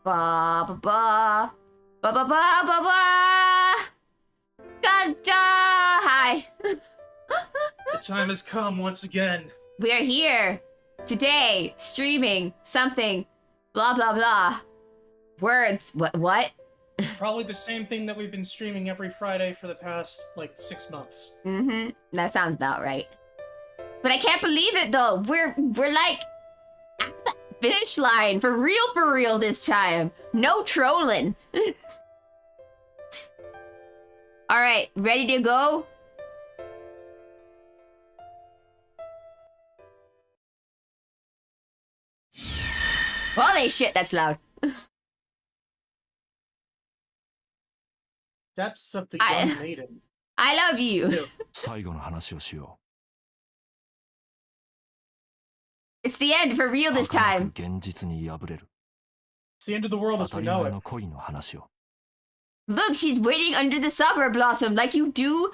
Ba ba ba ba ba ba ba ba. Gotcha! Hi. The time has come once again. We're here today, streaming something. Blah blah blah. Words. What? Probably the same thing that we've been streaming every Friday for the past, like, 6 months. Mm-hmm. That sounds about right. But I can't believe it though. We're like at the finish line for real this time. No trolling. All right, ready to go? Holy shit, that's loud. Depths of the young maiden. I love you. It's the end for real this time. It's the end of the world as we know it. Look, she's waiting under the summer blossom like you do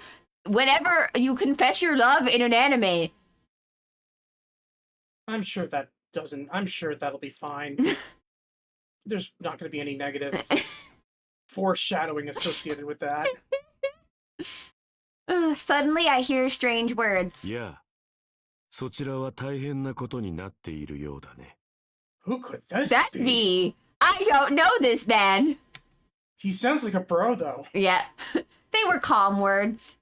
whenever you confess your love in an anime. I'm sure that'll be fine. There's not going to be any negative foreshadowing associated with that. Suddenly I hear strange words. Yeah. そちらは大変なことになっているようだね。 Who could this That be? I don't know this man. He sounds like a bro, though. Yeah. They were calm words.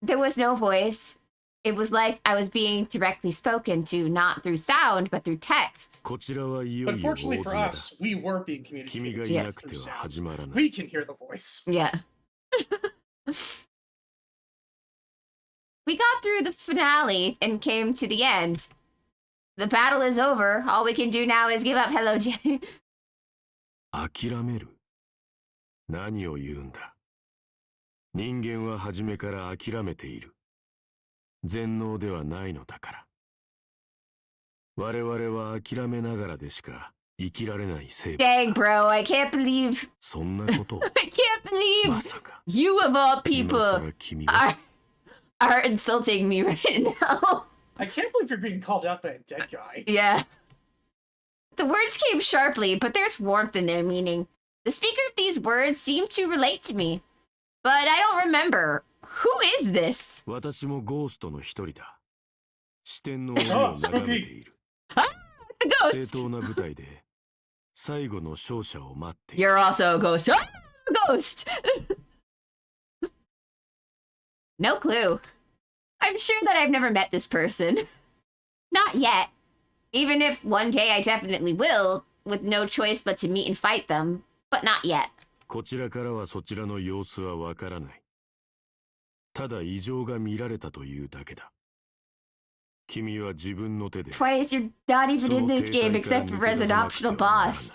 There was no voice. It was like I was being directly spoken to, not through sound, but through text. こちらはいよいよ But fortunately 大 for 詰めだ。 us, we were being communicated 君がい to なくて through は sounds. 始まらない。 We can hear the voice. Yeah. We got through the finale and came to the end. The battle is over. All we can do now is give up. Hello, Jay. 諦める？何を言うんだ。人間は初めから諦めている。全能ではないのだから。我々は諦めながらでしか生きられない生物だ。 Dang, bro, I can't believe. そんなことを I can't believe まさか you of all 今 people 更君が are insulting me right now. I can't believe you're being called out by a dead guy. Yeah. The words came sharply, but there's warmth in their meaning. The speaker of these words seemed to relate to me, but I don't remember. Who is this? 私もゴーストの一人だ。四天王を眺めている。 The 正 ghost! 当な舞台で最後の勝者を待っている。 You're also a ghost. Ah, ghost! No clue. I'm sure that I've never met this person. Not yet. Even if one day I definitely will, with no choice but to meet and fight them. But not yet. こちらからはそちらの様子はわからない。ただ異常が見られたというだけだ。君は自分の手で Twice, you're not even in this game except for as an optional boss.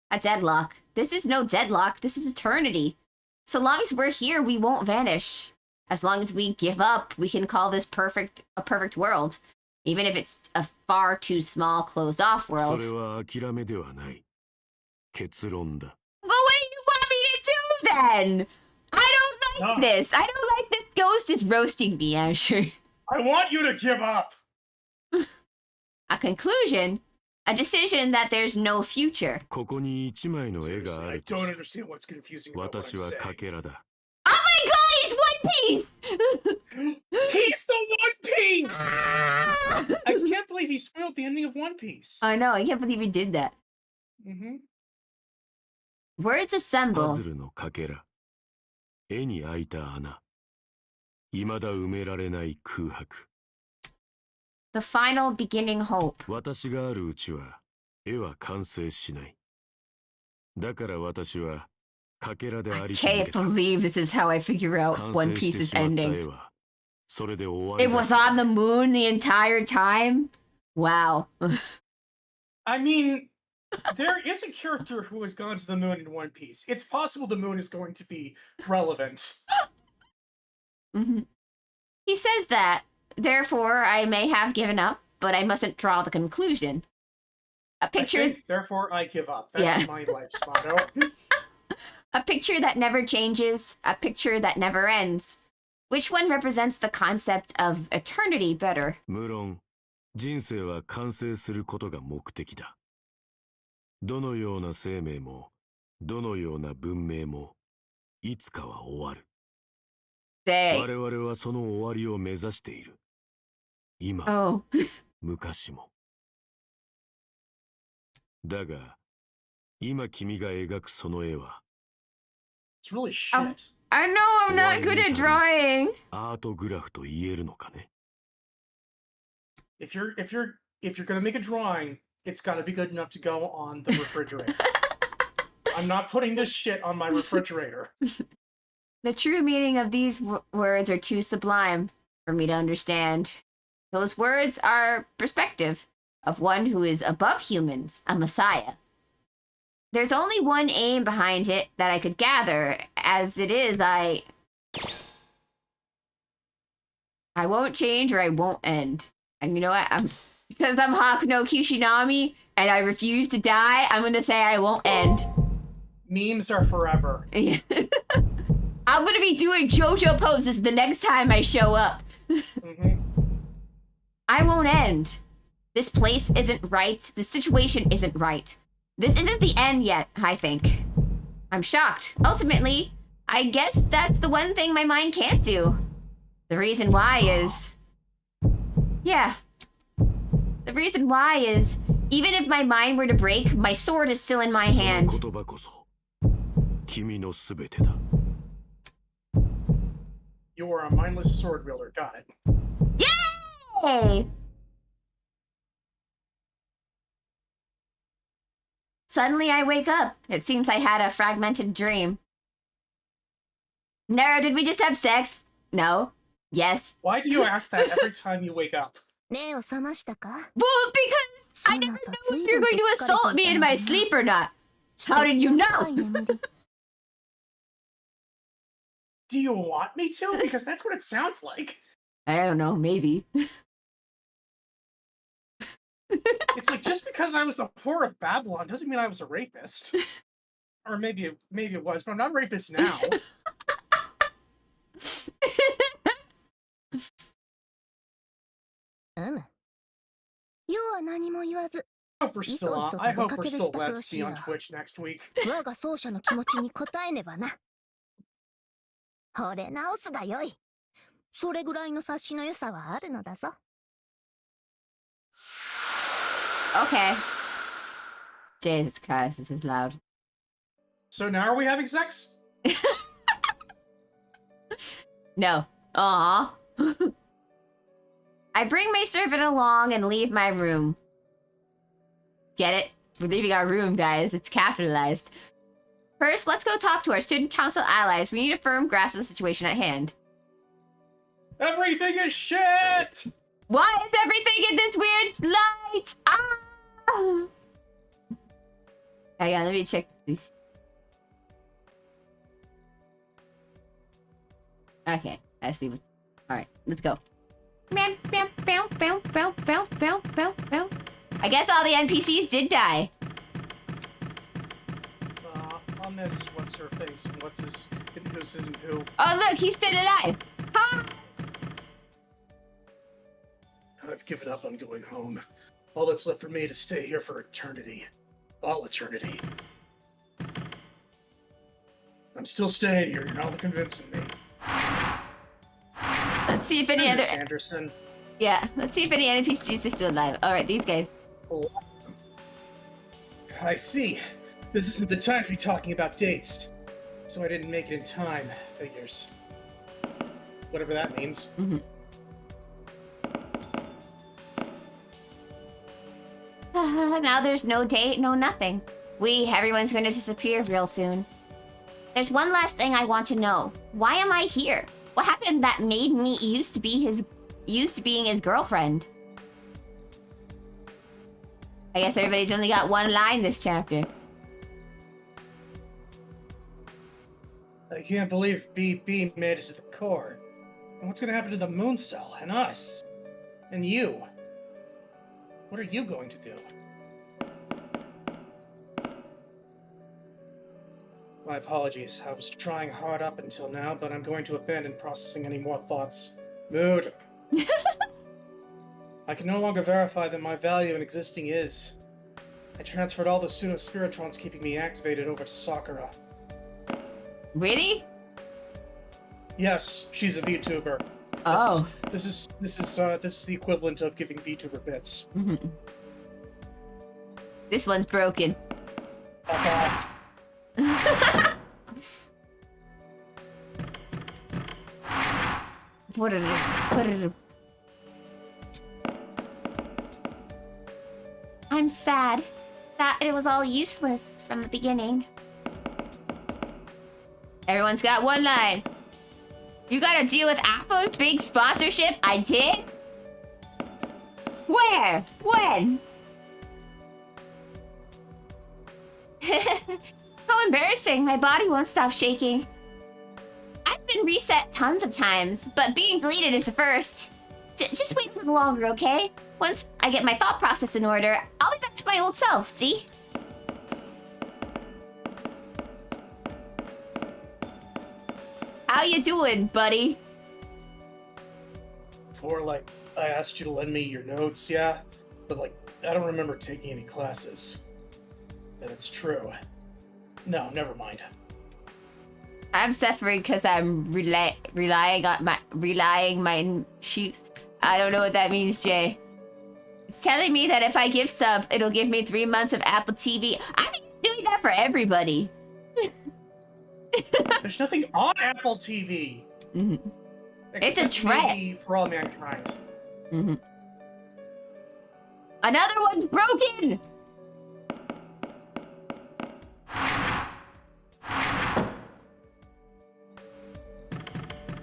A deadlock. This is no deadlock. This is eternity. So long as we're here, we won't vanish. As long as we give up, we can call this a perfect world. Even if it's a far too small, closed-off そ world. れは諦めではない。結論だ。 Well, what do you want me to do then? I don't like this. I don't like this ghost is roasting me, I'm sure. I want you to give up! A conclusion? A decision that there's no future. ここに一枚の絵 Seriously, があ I ると don't し understand what's confusing about what 私 I'm は saying. かけらだ。 Oh my god, he's One Piece! He's the One Piece! I can't believe he spoiled the ending of One Piece. I know, I can't believe he did that. Mm-hmm. Words パ assemble. ズルのかけら。絵に開いた穴。未だ埋められない空白。 The final beginning hope. 私があるうちは絵は完成しない。だから私はかけらであ I り続け can't た。 believe this is how I figure out 完 One 成して Piece's しまった ending. 絵はそれで終わり It だ。 was on the moon the entire time? Wow. I mean, there is a character who has gone to the moon in One Piece. It's possible the moon is going to be relevant. Mhm. He says that. Therefore, I may have given up, but I mustn't draw the conclusion. A I picture, think, therefore, I give up. That's Yeah. my life's motto. a picture that never changes, a picture that never ends. Which one represents the concept of eternity better? 無論、人生は完成することが目的だ。どのような生命も、どのような文明も、いつかは終わる。我 Say. 々はその終わりを目指している。今、Oh. 昔も。だが、今君が描くその絵は、It's really shit. I know I'm not good at drawing. アートグラフと言えるのかね。If you're gonna make a drawing, it's gotta be good enough to go on the refrigerator. I'm not putting this shit on my refrigerator. The true meaning of these words are too sublime for me to understand. Those words are perspective of one who is above humans, a messiah. There's only one aim behind it that I could gather. As it is, I won't change or I won't end. And you know what? Because I'm Hakuno Kishinami and I refuse to die, I'm gonna say I won't end. Memes are forever. I'm gonna be doing JoJo poses the next time I show up. Mm-hmm. I won't end. This place isn't right. This situation isn't right. This isn't the end yet, I think. I'm shocked. Ultimately, I guess that's the one thing my mind can't do. The reason why is... Yeah. The reason why is, even if my mind were to break, my sword is still in my hand. その言葉こそ、君のすべてだ。You are a mindless sword wielder. Got it. Yay! Suddenly I wake up. It seems I had a fragmented dream. Nara, did we just have sex? No. Yes. Why do you ask that every time you wake up? 目を覚ましたか Well, because I never know if you're going to assault me in my sleep or not. How did you know? Do you want me to? Because that's what it sounds like. I don't know, maybe. It's like, just because I was the whore of Babylon doesn't mean I was a rapist. Or maybe it was, but I'm not a rapist now. I hope we're still on. I hope we're still allowed to be on Twitch next week. 我が奏者の気持ちに応えねばな。惚れ直すがよい。それぐらいの察しの良さはあるのだぞ。Okay. Jesus Christ, this is loud. So now are we having sex? No. Aww. I bring my servant along and leave my room. Get it? We're leaving our room, guys. It's capitalized. First, let's go talk to our student council allies. We need a firm grasp of the situation at hand. Everything is shit! Why is everything in this weird light? Ah! Hang on, let me check these. Okay, I see what. Alright, let's go. I guess all the NPCs did die. On this, what's her face and what's his, who's in who? Oh look, he's still alive. Huh? I've given up on going home. All that's left for me to stay here for eternity. All eternity. I'm still staying here. You're not convincing me. Let's see if any other. Anderson. Yeah, let's see if any NPCs are still alive. Alright, these guys. I see. This isn't the time to be talking about dates. So I didn't make it in time. Figures. Whatever that means. Mm-hmm. Now there's no date, no nothing. Everyone's gonna disappear real soon. There's one last thing I want to know. Why am I here? What happened that made me used to being his girlfriend? I guess everybody's only got one line this chapter. I can't believe BB made it to the core. And what's gonna happen to the moon cell and us? And you? What are you going to do? My apologies. I was trying hard up until now, but I'm going to abandon processing any more thoughts. Mood. I can no longer verify that my value in existing is I transferred all the pseudo-spiritrons keeping me activated over to Sakura. Really? Yes, she's a VTuber. Oh. This is the equivalent of giving VTuber bits. This one's broken. Fuck off. What did it? I'm sad that it was all useless from the beginning. Everyone's got one line. You gotta deal with Apple's big sponsorship? I did? Where? When? How embarrassing. My body won't stop shaking. I've been reset tons of times, but being deleted is the first. Just wait a little longer, okay? Once I get my thought process in order, I'll be back to my old self, see? How you doing, buddy? Before, like, I asked you to lend me your notes, yeah? But, like, I don't remember taking any classes. That it's true. No, never mind. I'm suffering because I'm relying my shoes. I don't know what that means, Jay. It's telling me that if I give sub, it'll give me 3 months of Apple TV. I think it's doing that for everybody. There's nothing on Apple TV. Mm-hmm. It's a trap. Maybe For All Mankind. Mm-hmm. Another one's broken!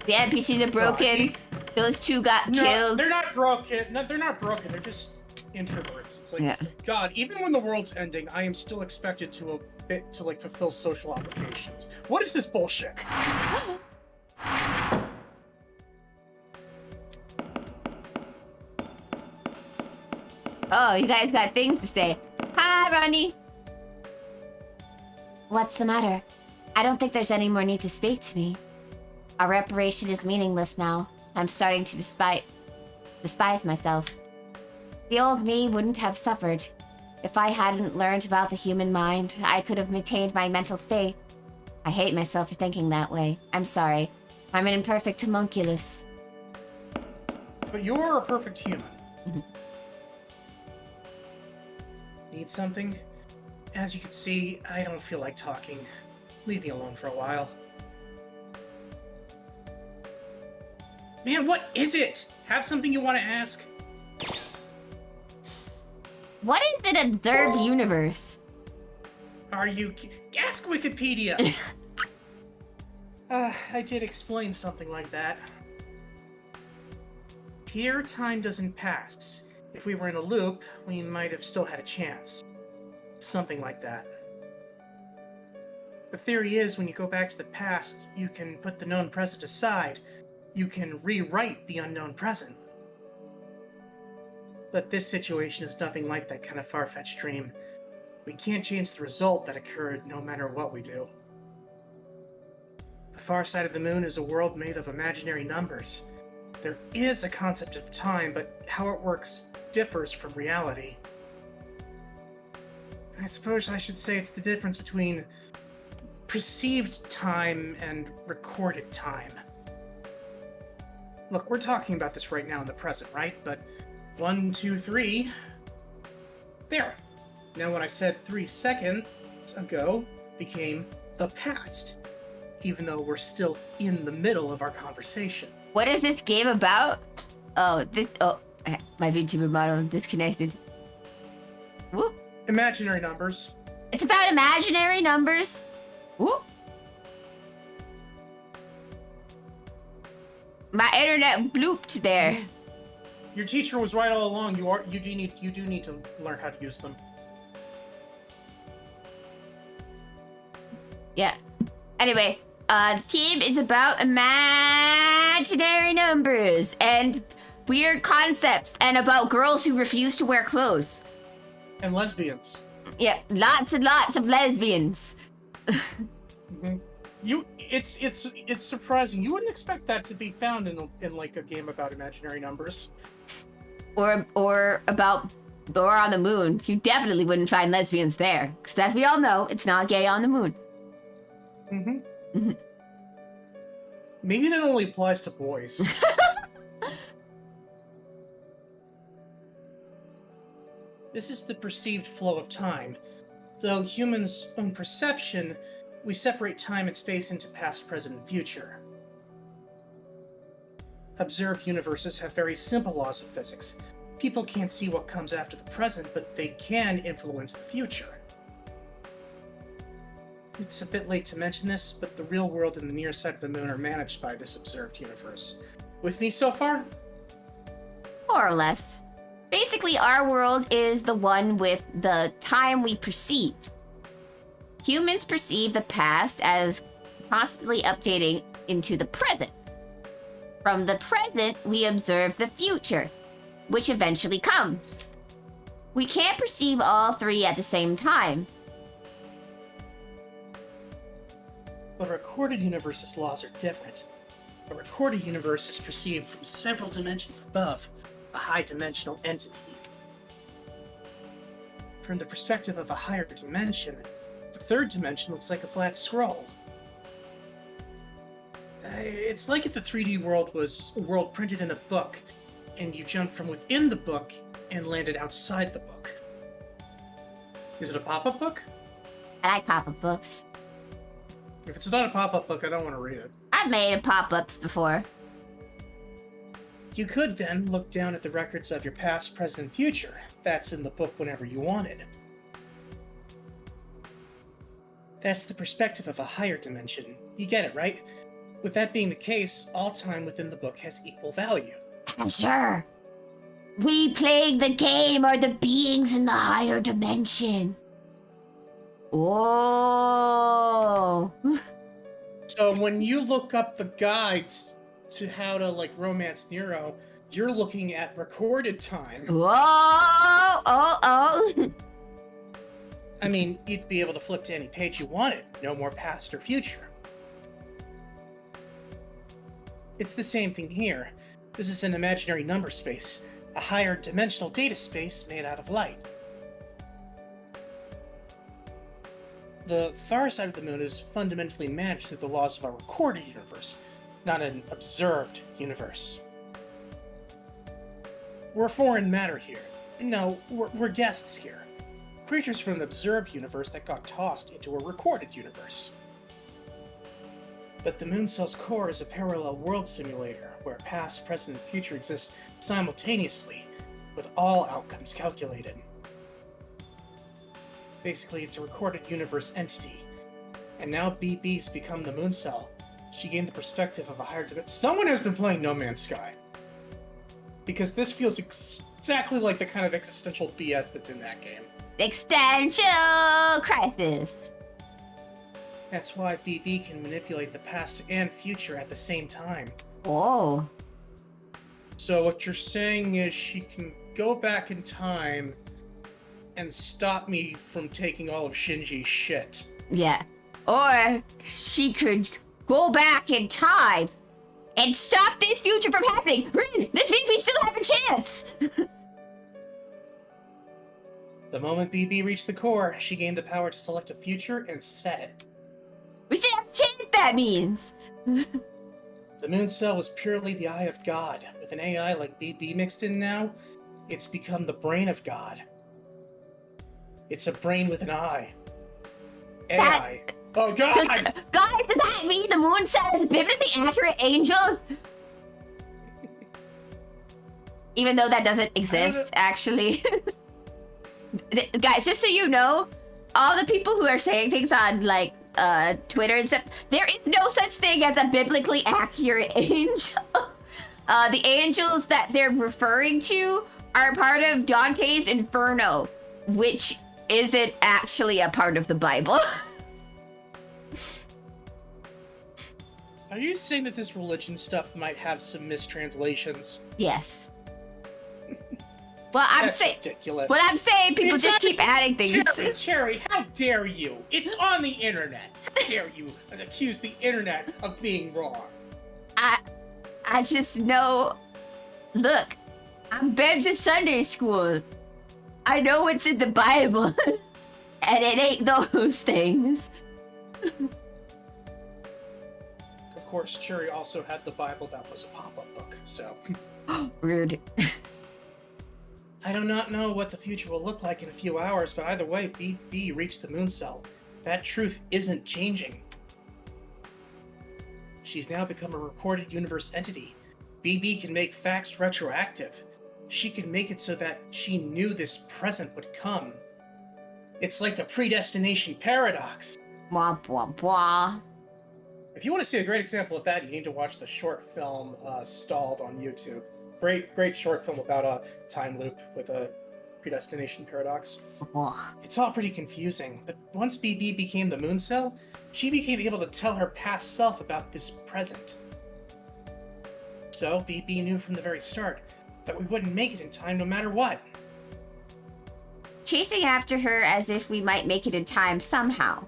The NPCs are broken. Those two got killed. They're not broken. No, they're not broken. They're just introverts. It's like, God, even when the world's ending, I am still expected to like fulfill social obligations. What is this bullshit? Oh, you guys got things to say. Hi, Ronnie. What's the matter? I don't think there's any more need to speak to me. Our reparation is meaningless now. I'm starting to despise myself. The old me wouldn't have suffered. If I hadn't learned about the human mind, I could have maintained my mental state. I hate myself for thinking that way. I'm sorry. I'm an imperfect homunculus. But you're a perfect human. Need something? As you can see, I don't feel like talking. Leave me alone for a while. Man, what is it? Have something you want to ask? What is an observed universe? Are you... Ask Wikipedia! I did explain something like that. Here, time doesn't pass. If we were in a loop, we might have still had a chance. Something like that. The theory is, when you go back to the past, you can put the known present aside. You can rewrite the unknown present. But this situation is nothing like that kind of far-fetched dream. We can't change the result that occurred no matter what we do. The far side of the moon is a world made of imaginary numbers. There is a concept of time, but how it works differs from reality. I suppose I should say it's the difference between perceived time and recorded time. Look, we're talking about this right now in the present, right? But 1, 2, 3... There. Now what I said 3 seconds ago became the past, even though we're still in the middle of our conversation. What is this game about? Oh, my VTuber model disconnected. Whoop. Imaginary numbers. It's about imaginary numbers. Whoop. My internet blooped there. Your teacher was right all along. You do need to learn how to use them. Yeah. Anyway, the team is about imaginary numbers and weird concepts and about girls who refuse to wear clothes. And lesbians. Yeah, lots and lots of lesbians. Mm-hmm. It's surprising. You wouldn't expect that to be found in like a game about imaginary numbers. Or about or on the moon, you definitely wouldn't find lesbians there. Because as we all know, it's not gay on the moon. Mm-hmm. Maybe that only applies to boys. This is the perceived flow of time. Though humans' own perception, we separate time and space into past, present, and future. Observed universes have very simple laws of physics. People can't see what comes after the present, but they can influence the future. It's a bit late to mention this, but the real world and the near side of the moon are managed by this observed universe. With me so far? More or less. Basically, our world is the one with the time we perceive. Humans perceive the past as constantly updating into the present. From the present, we observe the future, which eventually comes. We can't perceive all three at the same time. But a recorded universe's laws are different. A recorded universe is perceived from several dimensions above a high-dimensional entity. From the perspective of a higher dimension, the third dimension looks like a flat scroll. It's like if the 3D world was a world printed in a book, and you jumped from within the book and landed outside the book. Is it a pop-up book? I like pop-up books. If it's not a pop-up book, I don't want to read it. I've made pop-ups before. You could then look down at the records of your past, present, and future. That's in the book whenever you wanted. That's the perspective of a higher dimension. You get it, right? With that being the case, all time within the book has equal value. Sure. We playing the game are the beings in the higher dimension. Oh. So when you look up the guides to how to, like, romance Nero, you're looking at recorded time. Whoa! Oh. I mean, you'd be able to flip to any page you wanted. No more past or future. It's the same thing here. This is an imaginary number space, a higher dimensional data space made out of light. The far side of the moon is fundamentally managed through the laws of a recorded universe, not an observed universe. We're foreign matter here. No, we're guests here. Creatures from an observed universe that got tossed into a recorded universe. But the moon cell's core is a parallel world simulator, where past, present, and future exist simultaneously, with all outcomes calculated. Basically, it's a recorded universe entity. And now BB's become the moon cell. She gained the perspective of a higher dimension. Someone has been playing No Man's Sky. Because this feels exactly like the kind of existential BS that's in that game. Existential crisis. That's why BB can manipulate the past and future at the same time. Oh. So what you're saying is she can go back in time and stop me from taking all of Shinji's shit. Yeah. Or she could go back in time and stop this future from happening. Rin, this means we still have a chance. The moment BB reached the core, she gained the power to select a future and set it. We still have a chance, that means. The moon cell was purely the eye of God. With an AI like BB mixed in now, it's become the brain of God. It's a brain with an eye. AI. Oh God! Guys, does that mean the moon cell is a biblically accurate angel? Even though that doesn't exist, actually. Guys, just so you know, all the people who are saying things on, like, Twitter and stuff, there is no such thing as a biblically accurate angel. The angels that they're referring to are part of Dante's Inferno, which isn't actually a part of the Bible. Are you saying that this religion stuff might have some mistranslations? Yes. Well, I'm saying ridiculous. What I'm saying, people just keep adding things. Cherry, how dare you? It's on the internet. How dare you accuse the internet of being wrong? I just know. Look, I've been to Sunday school. I know it's in the Bible, and it ain't those things. Of course, Cherry also had the Bible that was a pop-up book, so... Rude. I do not know what the future will look like in a few hours, but either way, BB reached the moon cell. That truth isn't changing. She's now become a recorded universe entity. BB can make facts retroactive. She can make it so that she knew this present would come. It's like a predestination paradox. Blah, blah, blah. If you want to see a great example of that, you need to watch the short film Stalled on YouTube. Great short film about a time loop with a predestination paradox. Blah. It's all pretty confusing, but once BB became the moon cell, she became able to tell her past self about this present. So BB knew from the very start that we wouldn't make it in time no matter what. Chasing after her as if we might make it in time somehow.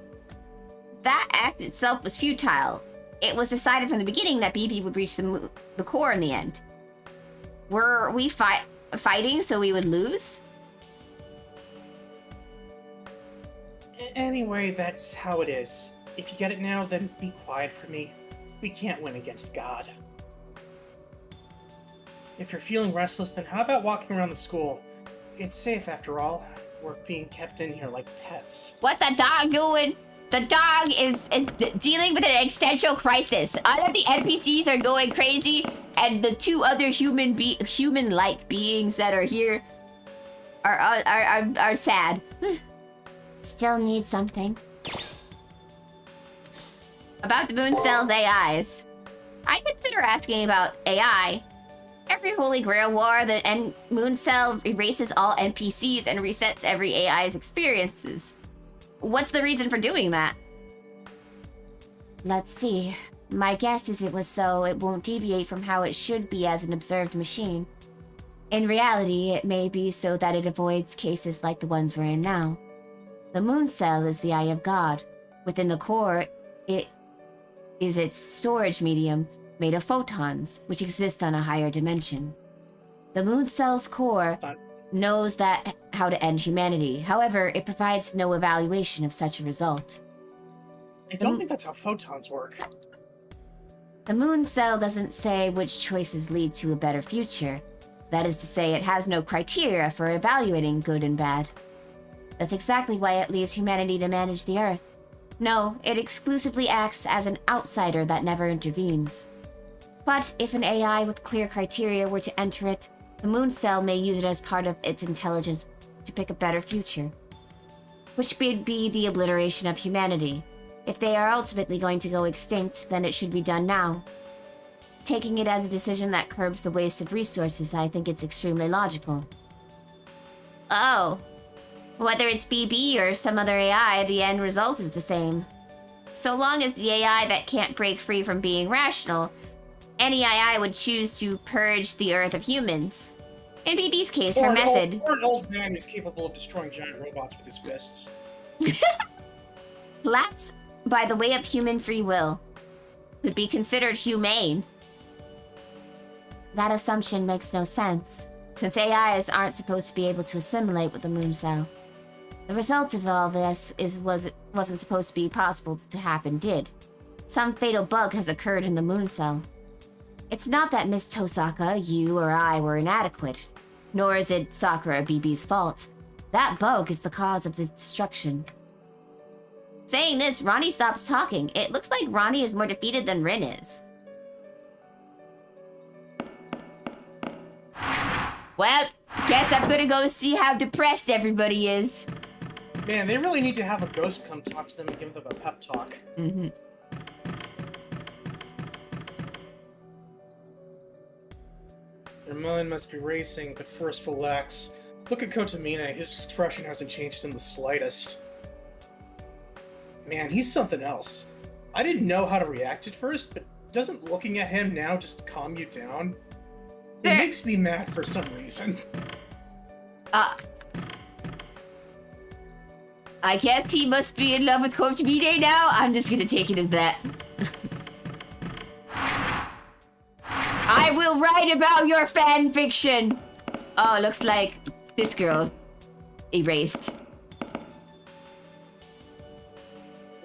That act itself was futile. It was decided from the beginning that BB would reach the core in the end. Were we fighting so we would lose? Anyway, that's how it is. If you get it now, then be quiet for me. We can't win against God. If you're feeling restless, then how about walking around the school? It's safe after all. We're being kept in here like pets. What's the dog doing? The dog is dealing with an existential crisis. All of the NPCs are going crazy, and the two other human-like beings that are here are sad. Still need something. About the moon cell's AIs. I consider asking about AI. Every Holy Grail war, the moon cell erases all NPCs and resets every AI's experiences. What's the reason for doing that? Let's see. My guess is it was so it won't deviate from how it should be as an observed machine. In reality, it may be so that it avoids cases like the ones we're in now. The moon cell is the eye of God. Within the core, it is its storage medium made of photons, which exist on a higher dimension. The moon cell's core knows how to end humanity. However, it provides no evaluation of such a result. I don't think that's how photons work. The moon cell doesn't say which choices lead to a better future. That is to say, it has no criteria for evaluating good and bad. That's exactly why it leaves humanity to manage the Earth. No, it exclusively acts as an outsider that never intervenes. But if an AI with clear criteria were to enter it, the moon cell may use it as part of its intelligence to pick a better future, which would be the obliteration of humanity. If they are ultimately going to go extinct, then it should be done now. Taking it as a decision that curbs the waste of resources, I think it's extremely logical. Oh. Whether it's BB or some other AI, the end result is the same. So long as the AI that can't break free from being rational, any AI would choose to purge the Earth of humans. In BB's case, her method... Or an old man who's capable of destroying giant robots with his fists. Lapse by the way of human free will could be considered humane. That assumption makes no sense, since AIs aren't supposed to be able to assimilate with the moon cell. The result of all this wasn't supposed to be possible to happen did. Some fatal bug has occurred in the moon cell. It's not that Miss Tosaka, you, or I were inadequate, nor is it Sakura BB's fault. That bug is the cause of the destruction. Saying this, Ronnie stops talking. It looks like Ronnie is more defeated than Rin is. Well, guess I'm gonna go see how depressed everybody is. Man, they really need to have a ghost come talk to them and give them a pep talk. Mm-hmm. Your mind must be racing, but first relax. Look at Kotomina, his expression hasn't changed in the slightest. Man, he's something else. I didn't know how to react at first, but doesn't looking at him now just calm you down? It makes me mad for some reason. I guess he must be in love with Kotomine now? I'm just gonna take it as that. I will write about your fan fiction! Oh, looks like this girl erased.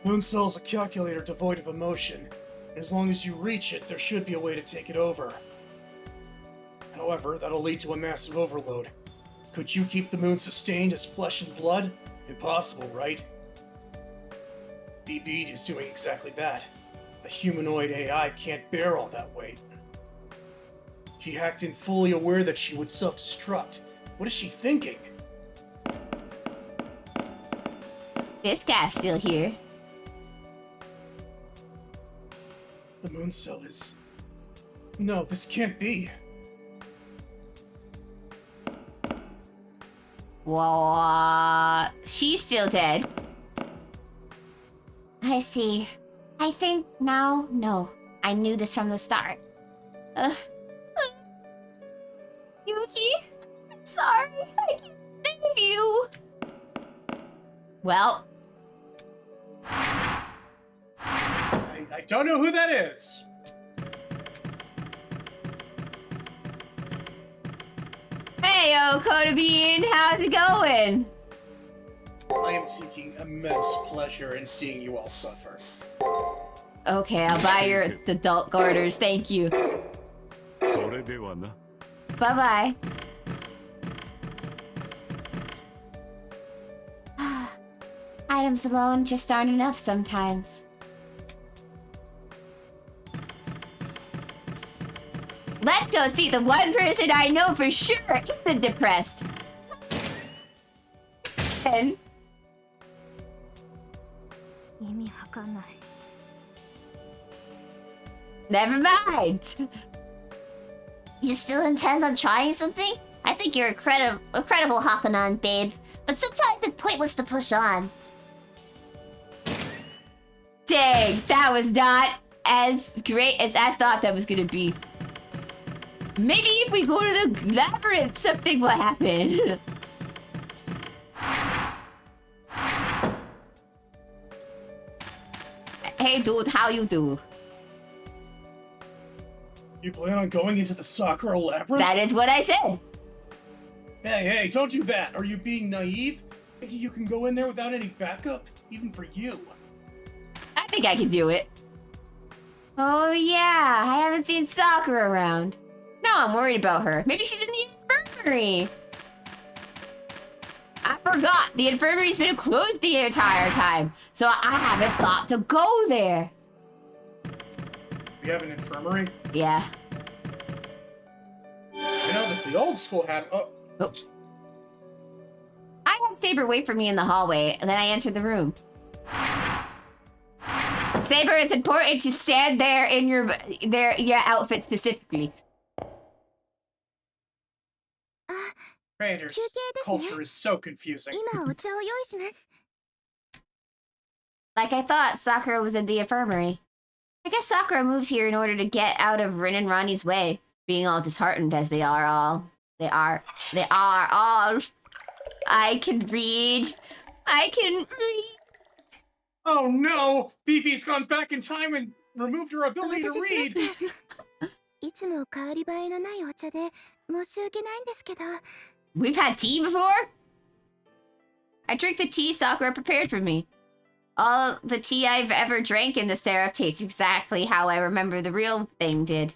Moon Cell is a calculator devoid of emotion. As long as you reach it, there should be a way to take it over. However, that'll lead to a massive overload. Could you keep the moon sustained as flesh and blood? Impossible, right? BB is doing exactly that. A humanoid AI can't bear all that weight. She hacked in fully aware that she would self-destruct. What is she thinking? This guy's still here. The moon cell is... No, this can't be. She's still dead. I see. I think now, no. I knew this from the start. Yuki, I'm sorry. I can't think of you. Well. I don't know who that is. Hey, yo, Coda Bean, how's it going? I am taking immense pleasure in seeing you all suffer. Okay, I'll buy your adult garters, thank you. それではな。 Bye-bye. Items alone just aren't enough sometimes. Let's go see the one person I know for sure isn't depressed. And 意味わかんない。 never mind. You still intend on trying something? I think you're a credible Hakunan, babe. But sometimes it's pointless to push on. Dang, that was not as great as I thought that was gonna be. Maybe if we go to the labyrinth, something will happen. Hey dude, how you do? You plan on going into the Sakura labyrinth? That is what I said. Hey, don't do that. Are you being naive? Thinking you can go in there without any backup? Even for you? I think I can do it. Oh yeah, I haven't seen Sakura around. No, I'm worried about her. Maybe she's in the infirmary. I forgot. The infirmary's been closed the entire time, so I haven't thought to go there. We have an infirmary? Yeah. You know that the old school had... Oh. I have Saber wait for me in the hallway, and then I enter the room. Saber, it's important to stand there in your outfit specifically. Raiders, culture is so confusing. 今お茶を用意します。 Like I thought, Sakura was in the infirmary. I guess Sakura moved here in order to get out of Rin and Ronnie's way, being all disheartened as they are all. They are all. I can read. Oh no! BB's gone back in time and removed her お ability 待 to たせしま read! した。いつも変わり映えのないお茶で申し訳ないんですけど。 We've had tea before? I drink the tea Sakura prepared for me. All the tea I've ever drank in the Seraph tastes exactly how I remember the real thing did.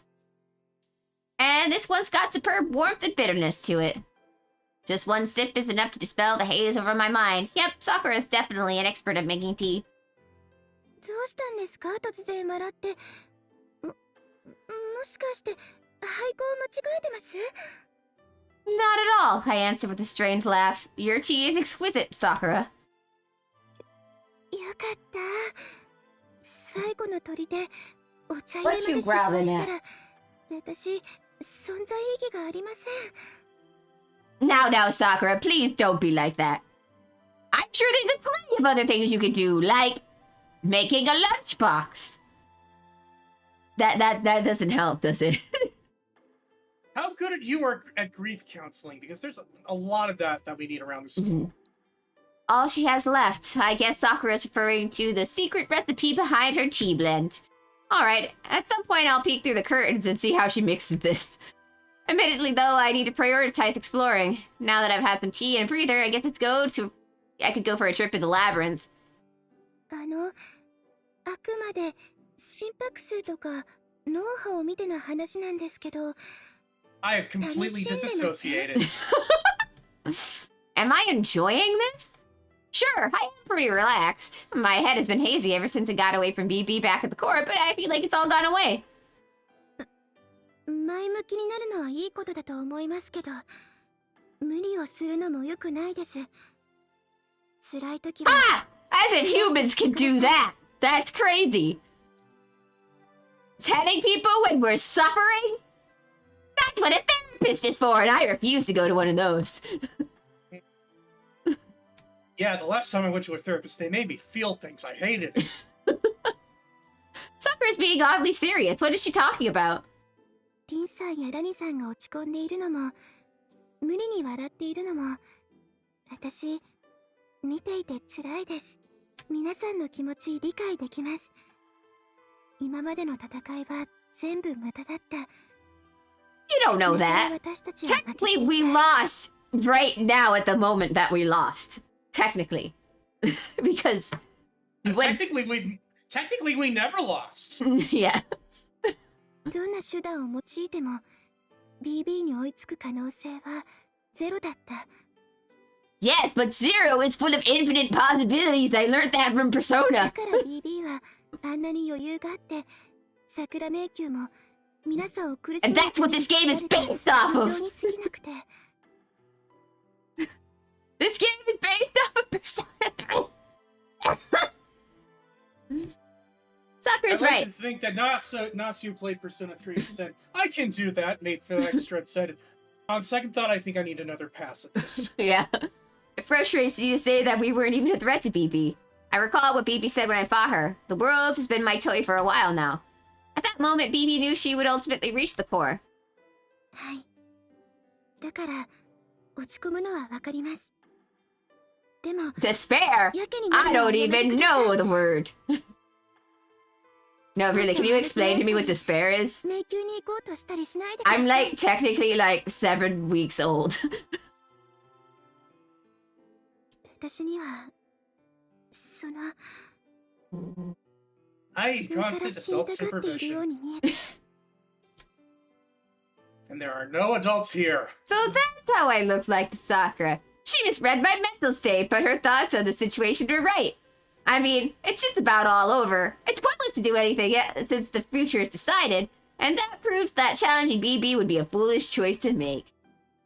And this one's got superb warmth and bitterness to it. Just one sip is enough to dispel the haze over my mind. Yep, Sakura is definitely an expert at making tea. どうしたんですか突然笑って。もしかして俳句を間違えてます Not at all, I answer with a strained laugh. Your tea is exquisite, Sakura. よかった。最後の砦でお茶入れま What で you 失敗 growling した at? ら私存在意義がありません。 Now, Sakura, please don't be like that. I'm sure there's plenty of other things you could do, like making a lunchbox. That doesn't help, does it? How good you are at grief counseling? Because there's a lot of that we need around the school. All she has left. I guess Sakura's referring to the secret recipe behind her tea blend. Alright, at some point I'll peek through the curtains and see how she mixes this. Admittedly, though, I need to prioritize exploring. Now that I've had some tea and a breather, I guess I could go for a trip to the labyrinth. あくまで心拍数とか脳波を見ての話なんですけど、 I have completely disassociated. Am I enjoying this? Sure, I am pretty relaxed. My head has been hazy ever since it got away from BB back at the court, but I feel like it's all gone away. 前向きになるのはいいことだと思いますけど、無理をするのも良くないです。辛い時は。 Ah! As if humans can do that! That's crazy! Telling people when we're suffering? That's what a therapist is for, and I refuse to go to one of those. Yeah, the last time I went to a therapist, they made me feel things. I hated it. Sakura's being oddly serious. What is she talking about? リンさんやラニさんが落ち込んでいるのも、無理に笑っているのも、私、見ていて辛いです。皆さんの気持ち理解できます。今までの戦いは全部無駄だった。 You don't know that. Technically, we lost right now at the moment that we lost. Technically. Because... Technically, we never lost. Yeah. どんな手段を用いても BB に追いつく可能性はゼロだった。 Yes, but Zero is full of infinite possibilities. I learned that from だ Persona. から BB はあんなに余裕があって桜迷宮も皆さんを苦しめ And that's what this game is based off 本 of. 当に過ぎなくて This game is based off of Persona 3. Sakura's I'd like right. to think that Nasu played Persona 3 and said, I can do that, made feel extra excited. On second thought, I think I need another pass at this. Yeah. It frustrates you to say that we weren't even a threat to BB. I recall what BB said when I fought her. The world has been my toy for a while now. At that moment, BB knew she would ultimately reach the core. はい。だから落ち込むのはわかります。でも Despair? やけにな I るのは don't やめて even ください know the word. No, really, can you explain to me what despair is? 迷宮に行こうとしたりしないでください。 I'm like technically like 7 weeks old. 私にはその I 自分から constant 死に adult たがっているよう supervision. に見えて And there are no adults here. So that's how I looked like to Sakura. She misread my mental state, but her thoughts on the situation were right. I mean, it's just about all over. It's pointless to do anything yet since the future is decided, and that proves that challenging BB would be a foolish choice to make.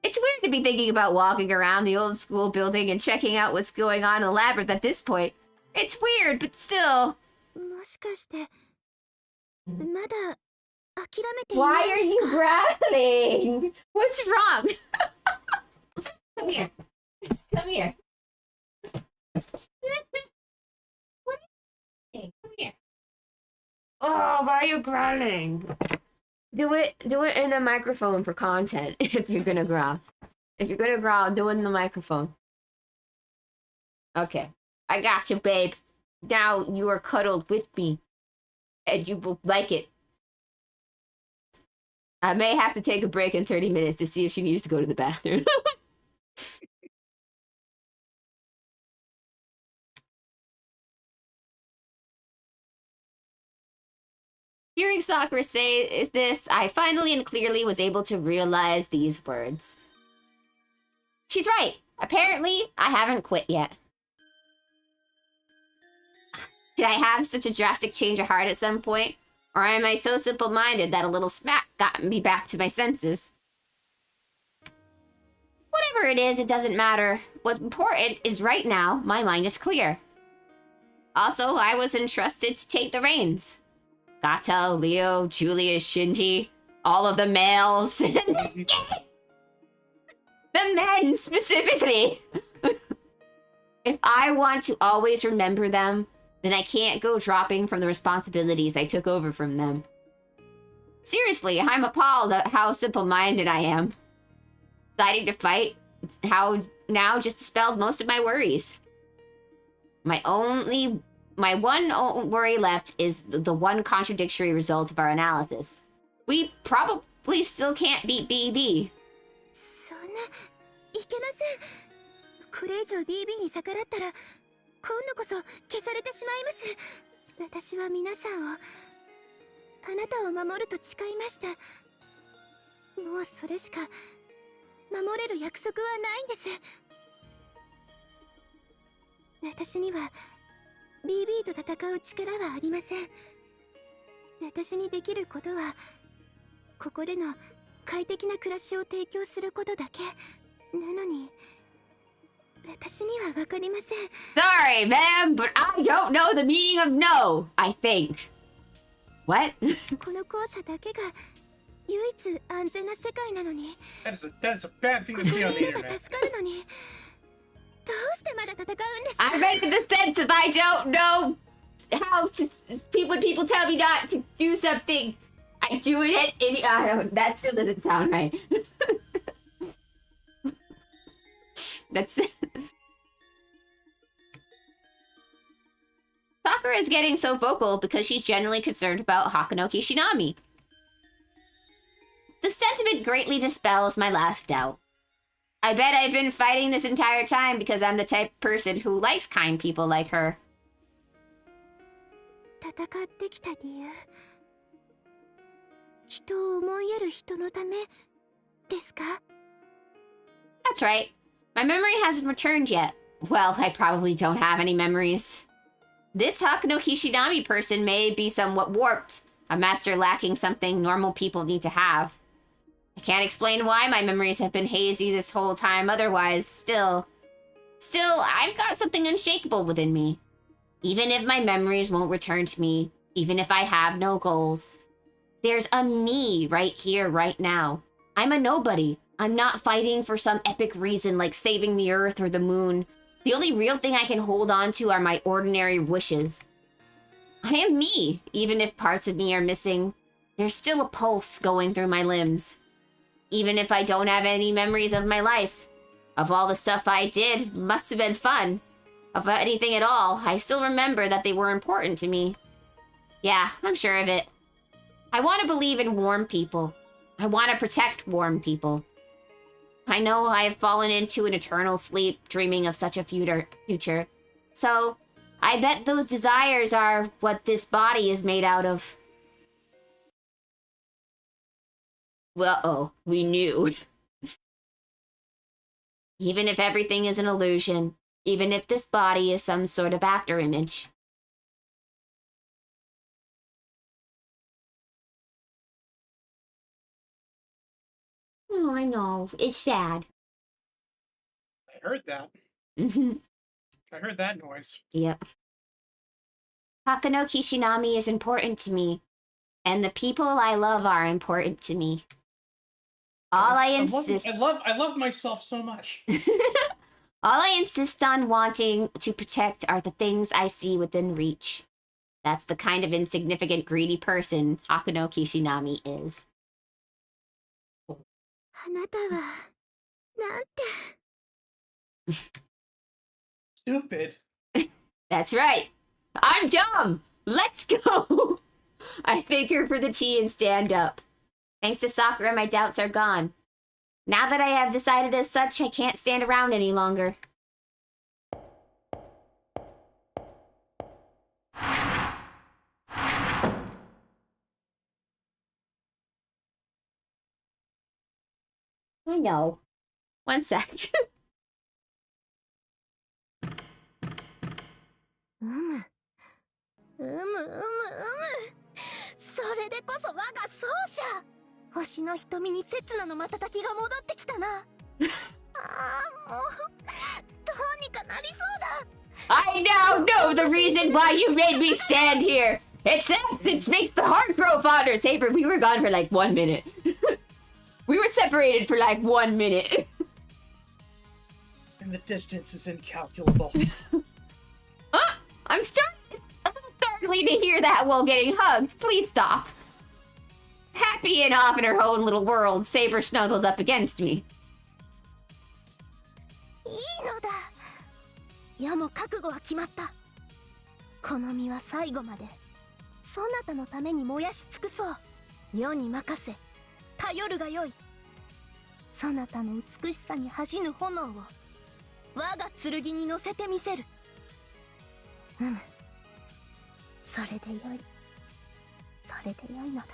It's weird to be thinking about walking around the old school building and checking out what's going on in the labyrinth at this point. It's weird, but still. もしかしてまだ諦めてい Why ない are です you か？ growling? What's wrong? Come here. Come here. What are you doing? Come here. Oh, why are you growling? Do it in the microphone for content if you're gonna growl. If you're gonna growl, do it in the microphone. Okay. I got you, babe. Now you are cuddled with me. And you will like it. I may have to take a break in 30 minutes to see if she needs to go to the bathroom. Hearing Sakura say this, I finally and clearly was able to realize these words. She's right. Apparently, I haven't quit yet. Did I have such a drastic change of heart at some point? Or am I so simple-minded that a little smack got me back to my senses? Whatever it is, it doesn't matter. What's important is right now, my mind is clear. Also, I was entrusted to take the reins. Gato, Leo, Julius, Shinji, all of the males. The men, specifically. If I want to always remember them, then I can't go dropping from the responsibilities I took over from them. Seriously, I'm appalled at how simple-minded I am. Deciding to fight, how now just dispelled most of my worries. My one worry left is the one contradictory result of our analysis. We Police still can't beat BB. そんないけません。これ以上 BB に逆らったら今度こそ消されてしまいます。私は皆さんを、あなたを守ると誓いました。もうそれしか守れる約束はないんです。私には BB と戦う力はありません。私にできることはここでの快適な暮らしを提供することだけなのに、私には分かりません。 Sorry, ma'am, but I don't know the meaning of no, I think. What? この校舎だけが唯一安全な世界なのに、 That is a bad thing こ to こ see on に the いれば internet. 助かるのに、どうしてまだ戦うんですか？ I read the sense if I don't know how when people tell me not to do something, I do it at any. I don't. That still doesn't sound right. That's. Sakura is getting so vocal because she's genuinely concerned about Hakunoki Shinami. The sentiment greatly dispels my last doubt. I bet I've been fighting this entire time because I'm the type of person who likes kind people like her. 戦ってきた理由、人を思いやる人のためですか？ That's right. My memory hasn't returned yet. Well, I probably don't have any memories. This Hakunoki Shinami person may be somewhat warped, a master lacking something normal people need to have. I can't explain why my memories have been hazy this whole time otherwise. Still, I've got something unshakable within me. Even if my memories won't return to me, even if I have no goals, there's a me right here, right now. I'm a nobody. I'm not fighting for some epic reason like saving the earth or the moon. The only real thing I can hold on to are my ordinary wishes. I am me, even if parts of me are missing. There's still a pulse going through my limbs. Even if I don't have any memories of my life, of all the stuff I did, must have been fun. Of anything at all, I still remember that they were important to me. Yeah, I'm sure of it. I want to believe in warm people. I want to protect warm people. I know I have fallen into an eternal sleep, dreaming of such a future. So, I bet those desires are what this body is made out of. Well, we knew. Even if everything is an illusion, even if this body is some sort of afterimage. Oh, I know. It's sad. I heard that. Mhm. I heard that noise. Yep. Hakunoki Shinami is important to me, and the people I love are important to me. All I insist... I love myself so much. All I insist on wanting to protect are the things I see within reach. That's the kind of insignificant, greedy person Hakunoki Shinami is. あなたはなんて Stupid. That's right. I'm dumb. Let's go. I thank her for the tea and stand up. Thanks to Sakura, my doubts are gone. Now that I have decided as such, I can't stand around any longer. I know. One sec. それでこそ我が奏者。星の瞳に刹那の瞬きが戻ってきたな。ああ、もうどうにかなりそうだ。I now know the reason why you made me stand here. It's absence makes the heart grow fonder. Saber, we were gone for like 1 minute. We were separated for like 1 minute. And the distance is incalculable. I'm a little startling to hear that while getting hugged. Please stop. Happy and off in her own little world, Saber snuggles up against me. いいのだ。矢も覚悟は決まった。この身は最後までそなたのために燃やし尽くそう。世に任せ、頼るがよい。そなたの美しさに恥じぬ炎を我が剣に乗せてみせる。それでよい。それでよいのだ。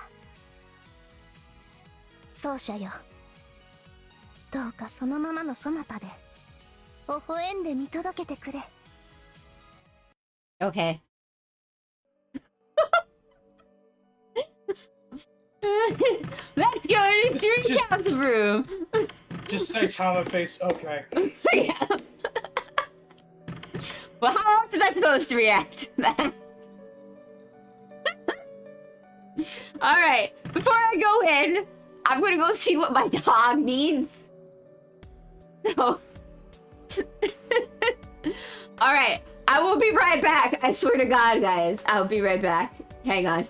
奏者よ、どうかそのままのそなたで微笑んで見届けてくれ。Okay. Let's go to three taps of room. Just say Tama face, okay. Yeah. Well, how else am I supposed to react to that? Alright, before I go in, I'm gonna go see what my dog needs. So... Alright, I will be right back. I swear to God, guys. I'll be right back. Hang on.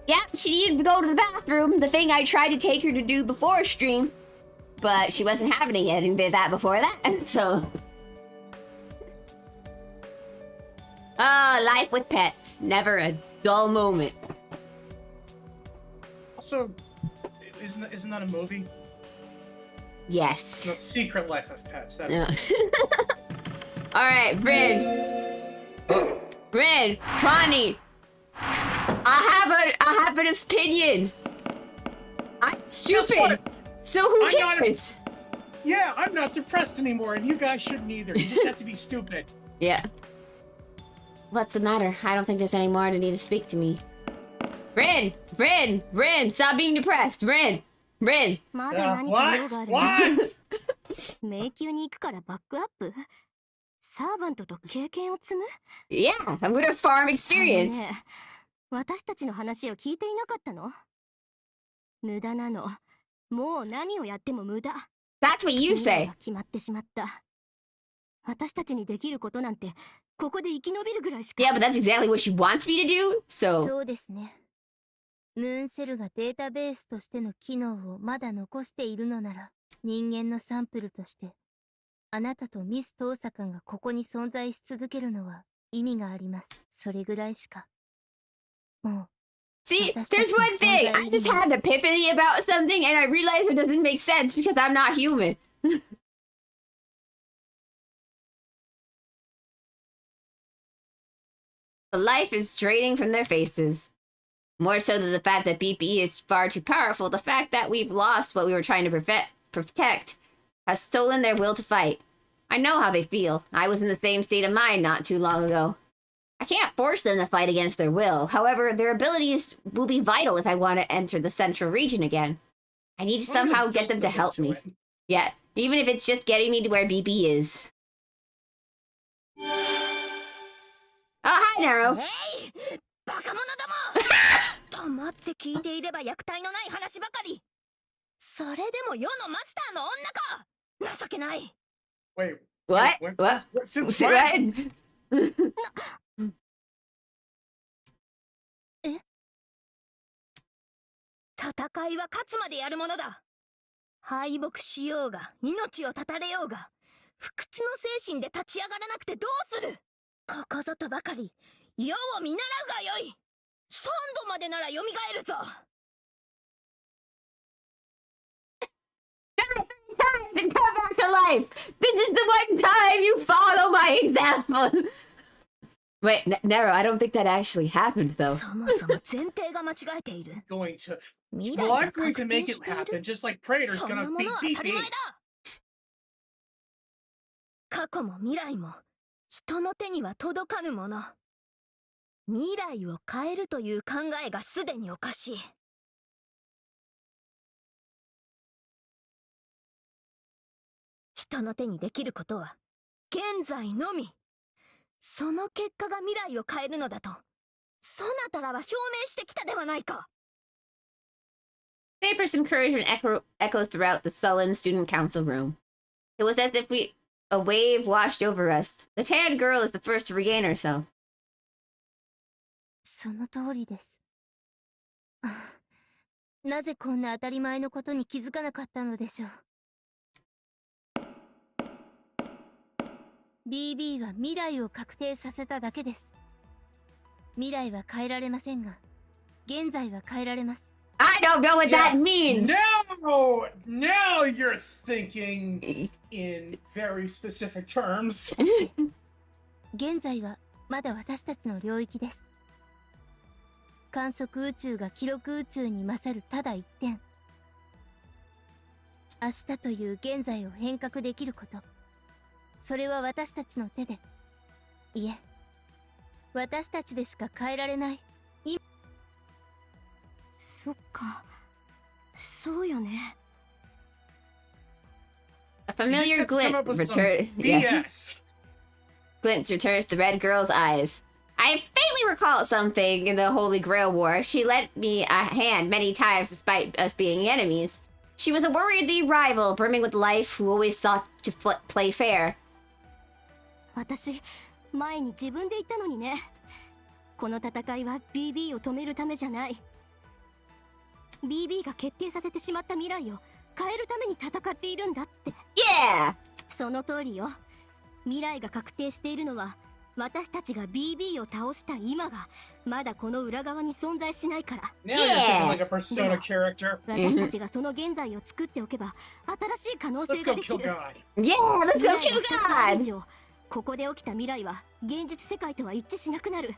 Yep, she needed to go to the bathroom, the thing I tried to take her to do before stream. But she wasn't having it yet and did that before that, so... Ah, life with pets. Never a dull moment. Also, isn't that a movie? Yes. The Secret Life of Pets. That's No. Alright, Bryn. Bryn, Connie. I have an opinion. I'm stupid. what? So who I'm not- cares? Yeah, I'm not depressed anymore, and you guys shouldn't either. You just have to be stupid. Yeah. What's the matter? I don't think there's any more to need to speak to me. Bryn, stop being depressed. Bryn. まだ何か What? 用がある What? 迷宮に行くからバックアップサーバントと経験を積む Yeah, I'm gonna farm あ experience. のね私たちの話を聞いていなかったの無駄なのもう何をやっても無駄 That's what you 未来 say. は決まってしまった私たちにできることなんてここで生き延びるぐらいしか Yeah, but that's exactly what she wants me to do. So そうですねムーンセルがデータベースとしての機能をまだ残しているのなら人間のサンプルとしてあなたとミストーサカがここに存在し続けるのは意味がありますそれぐらいしかもう see, there's one thing. I just had an epiphany about something, and I realized it doesn't make sense because I'm not human. The life is draining from their faces. More so than the fact that BP is far too powerful, the fact that we've lost what we were trying to protect has stolen their will to fight. I know how they feel. I was in the same state of mind not too long ago. I can't force them to fight against their will. However, their abilities will be vital if I want to enter the central region again. I need to somehow get them to help me. Yeah, even if it's just getting me to where BP is. Oh, hi, Naro. バカ者ども黙って聞いていれば虐待のない話ばかりそれでも世のマスターの女か情けない Wait. What? When- What? Since Say when? that? 戦いは勝つまでやるものだ敗北しようが命を絶たれようが不屈の精神で立ち上がらなくてどうするここぞとばかり世を見習うがよい3度までなら蘇るぞ Times and come back to life. This is the one time you follow my example. Wait, Nero, I don't think that actually happened, though. そもそも前提が間違えている Going to. 未 Well, 来 I'm が going 確 to 定 make し it ている happen, just like Praetor's そんな gonna も beat のは当たり前 BP. だ過去も未来も人の手には届かぬもの未来を変えるという考えがすでにおかしい人の手にできることは現在のみその結果が未来を変えるのだとそなたらは証明してきたではないか Vapor's encouragement echoes throughout the sullen student council room. It was as if a wave washed over us. The tanned girl is the first to regain herself. その通りですなぜこんな当たり前のことに気づかなかったのでしょう BB は未来を確定させただけです未来は変えられませんが現在は変えられます I don't know what Yeah. that means! Now you're thinking in very specific terms. 現在はまだ私たちの領域です観測宇宙が記録宇宙に勝るただ一点明日という現在を変革できることそれは私たちの手でいえ私たちでしか変えられないそっかそうよね A You just familiar have to come glint up with some BS. Glint returns to the red girl's eyes. I faintly recall something in the Holy Grail War. She lent me a hand many times despite us being enemies. She was a worthy rival, brimming with life, who always sought to play fair. 私前に自分で言ったのにねこの戦いは BB を止めるためじゃない BB が決定させてしまった未来を変えるために戦っているんだって Yeah! その通りよ未来が確定しているのは私たちが BB を倒した今がまだこの裏側に存在しないから。 Now you're thinking like a Persona character. 私たちがその現在を作っておけば新しい可能性 Let's が go でき kill る。 God. Yeah, let's go kill God! ここで起きた未来は現実世界とは一致しなくなる。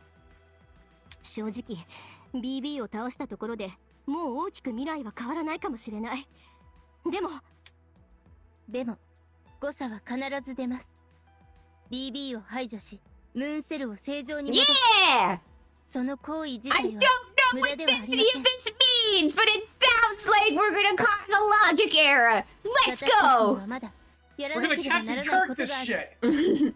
正直 BB を倒したところでもう大きく未来は変わらないかもしれない。でも誤差は必ず出ます。 BB を排除しムーンセルを正常に戻す。 Yeah! その行為自 I 体 don't は know 無 what 駄ではあ any りませ of ん。 this means, but it sounds like we're gonna cause a logic error. 私 Let's たちに go! はまだやら We're な gonna ければな Captain らない Kirk こと this がある。 shit.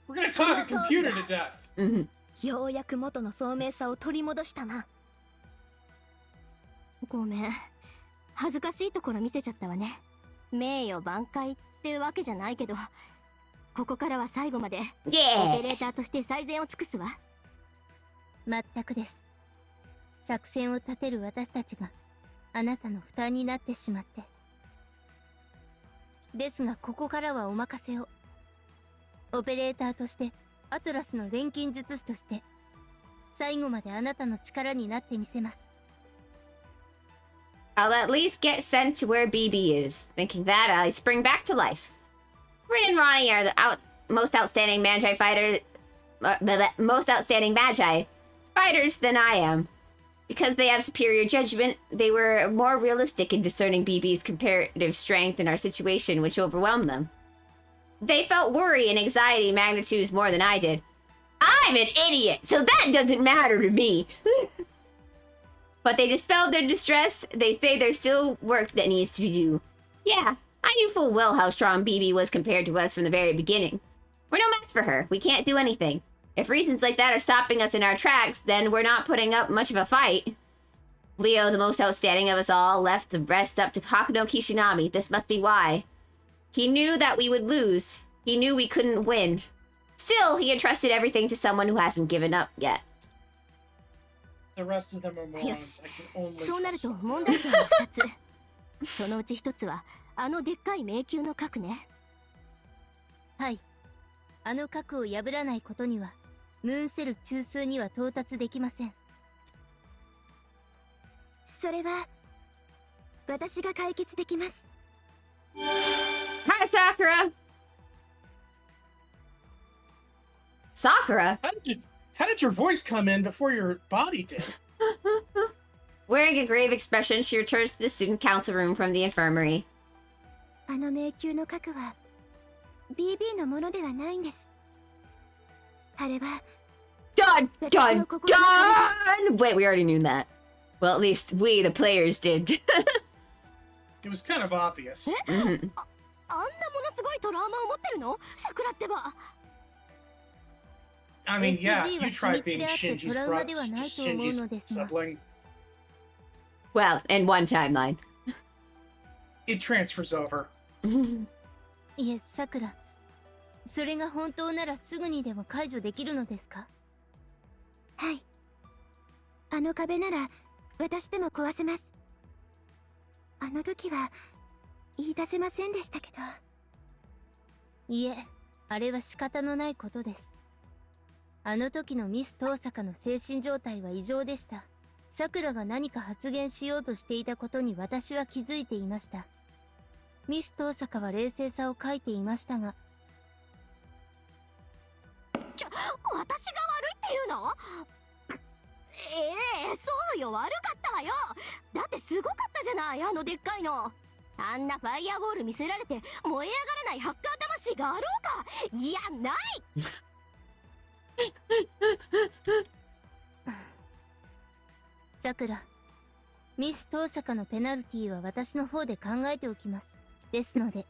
We're gonna talk a computer to death. Mhm. ようやく元の聡明さを取り戻したな。ごめん、恥ずかしいところ見せちゃったわね。名誉挽回ってわけじゃないけど、ここからは最後までオペ Yeah! レーターとして最善を尽くすわ。全くです。作戦を立てる私たちがあなたの負担になってしまって。ですがここからはお任せを。オペレーターとしてアトラスの錬金術師として最後まであなたの力になってみせます。 I'll at least get sent to where BB is. Thinking that, I spring back to life. Rin and Ronnie are the most outstanding Magi fighter, the most outstanding Magi fighters than I am. Because they have superior judgment, they were more realistic in discerning BB's comparative strength in our situation, which overwhelmed them. They felt worry and anxiety magnitudes more than I did. I'm an idiot, so that doesn't matter to me. But they dispelled their distress. They say there's still work that needs to be done. Yeah, I knew full well how strong BB was compared to us from the very beginning. We're no match for her. We can't do anything. If reasons like that are stopping us in our tracks, then we're not putting up much of a fight. Leo, the most outstanding of us all, left the rest up to Hakuno Kishinami. This must be why. He knew that we would lose. He knew we couldn't win. Still, he entrusted everything to someone who hasn't given up yet. The rest of them are morons. I can only そうなる trust と them. 問題点は2つ。そのうち1つはあのでっかい迷宮の核ね。はい、あの核を破らないことにはムーンセル中枢には到達できません。それは私が解決できます。 Hi, Sakura! Sakura? How did your voice come in before your body did? Wearing a grave expression, she returns to the student council room from the infirmary. あの迷宮の核は BB のものではないんです。あれは Dun, dun, dun! Wait, we already knew that. Well, at least we, the players, did. It was kind of obvious. あんなものすごいトラウマを持ってるの？桜ってば。 I mean, yeah, SG you は tried 秘密 being であって Shinji's トラウマではないと思うの Shinji's ですが。 sibling. Well, in one timeline. It transfers over. いえ、さくら。それが本当ならすぐにでも解除できるのですか？はい。あの壁なら私でも壊せます。あの時は言い出せませんでしたけど。いえ、あれは仕方のないことです。あの時のミス東坂の精神状態は異常でした。さくらが何か発言しようとしていたことに私は気づいていました。ミス東坂は冷静さを欠いていましたが。私が悪いっていうの？そうよ、悪かったわよ。だってすごかったじゃない、あのでっかいの。あんなファイアボール見せられて燃え上がらないハッカー魂があろうか。いや、ないさくら、ミス東坂のペナルティは私の方で考えておきます。ですので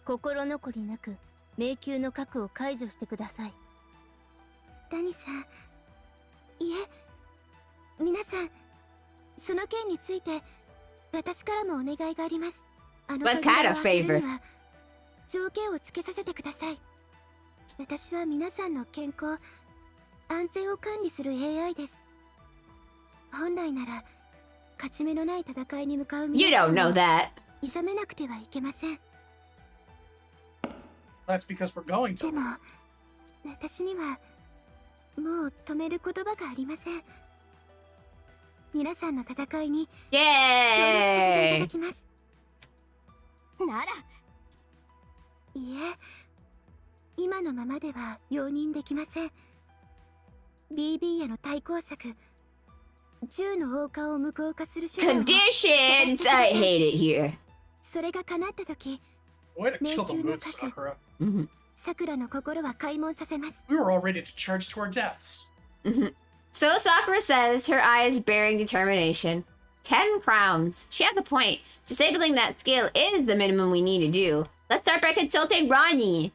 心残りなく迷宮の核を解除してください。ダニさん、いえ、皆さん、その件について私からもお願いがあります。あの What kind of favor? には条件をつけさせてください。私は皆さんの健康、安全を管理する AI です。本来なら勝ち目のない戦いに向かう You 皆さ don't ん know を that. 諌めなくてはいけません。 That's because we're going で to. も私にはもう止める言葉がありません。皆さんの戦いに協力させていただ Yay! きます。なら、いえ、今のままでは容認できません。BB への対抗策、銃の王冠を無効化する手段を Conditions! I hate it here. それが叶った時、 Way to kill the mood, Sakura. さくらの心は開門させます。 We were all ready to charge to our deaths. So Sakura says, her eyes bearing determination. 10 crowns. She has a point. Disabling that skill is the minimum we need to do. Let's start by consulting Ronnie.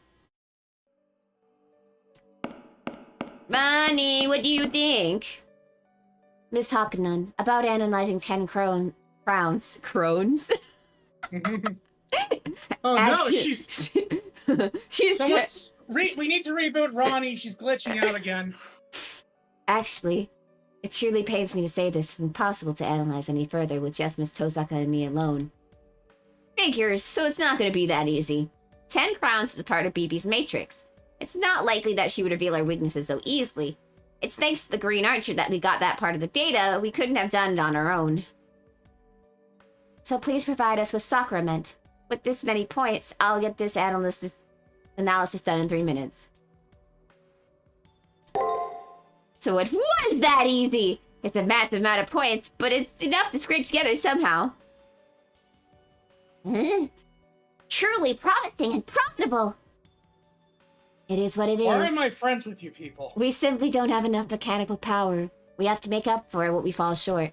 Ronnie, what do you think? Miss Hawkenun, about analyzing 10 crowns. Crones? Oh no, she's... She's Someone's... we need to reboot Ronnie. She's glitching out again. Actually, it truly pains me to say this. It's impossible to analyze any further with just Miss Tosaka and me alone. Figures, so it's not going to be that easy. 10 crowns is a part of BB's matrix. It's not likely that she would reveal our weaknesses so easily. It's thanks to the Green Archer that we got that part of the data. We couldn't have done it on our own. So please provide us with Sakura Ment. With this many points, I'll get this analysis done in 3 minutes. So it was that easy! It's a massive amount of points, but it's enough to scrape together somehow. Truly promising and profitable! It is what it is. Why am I friends with you people? We simply don't have enough mechanical power. We have to make up for what we fall short.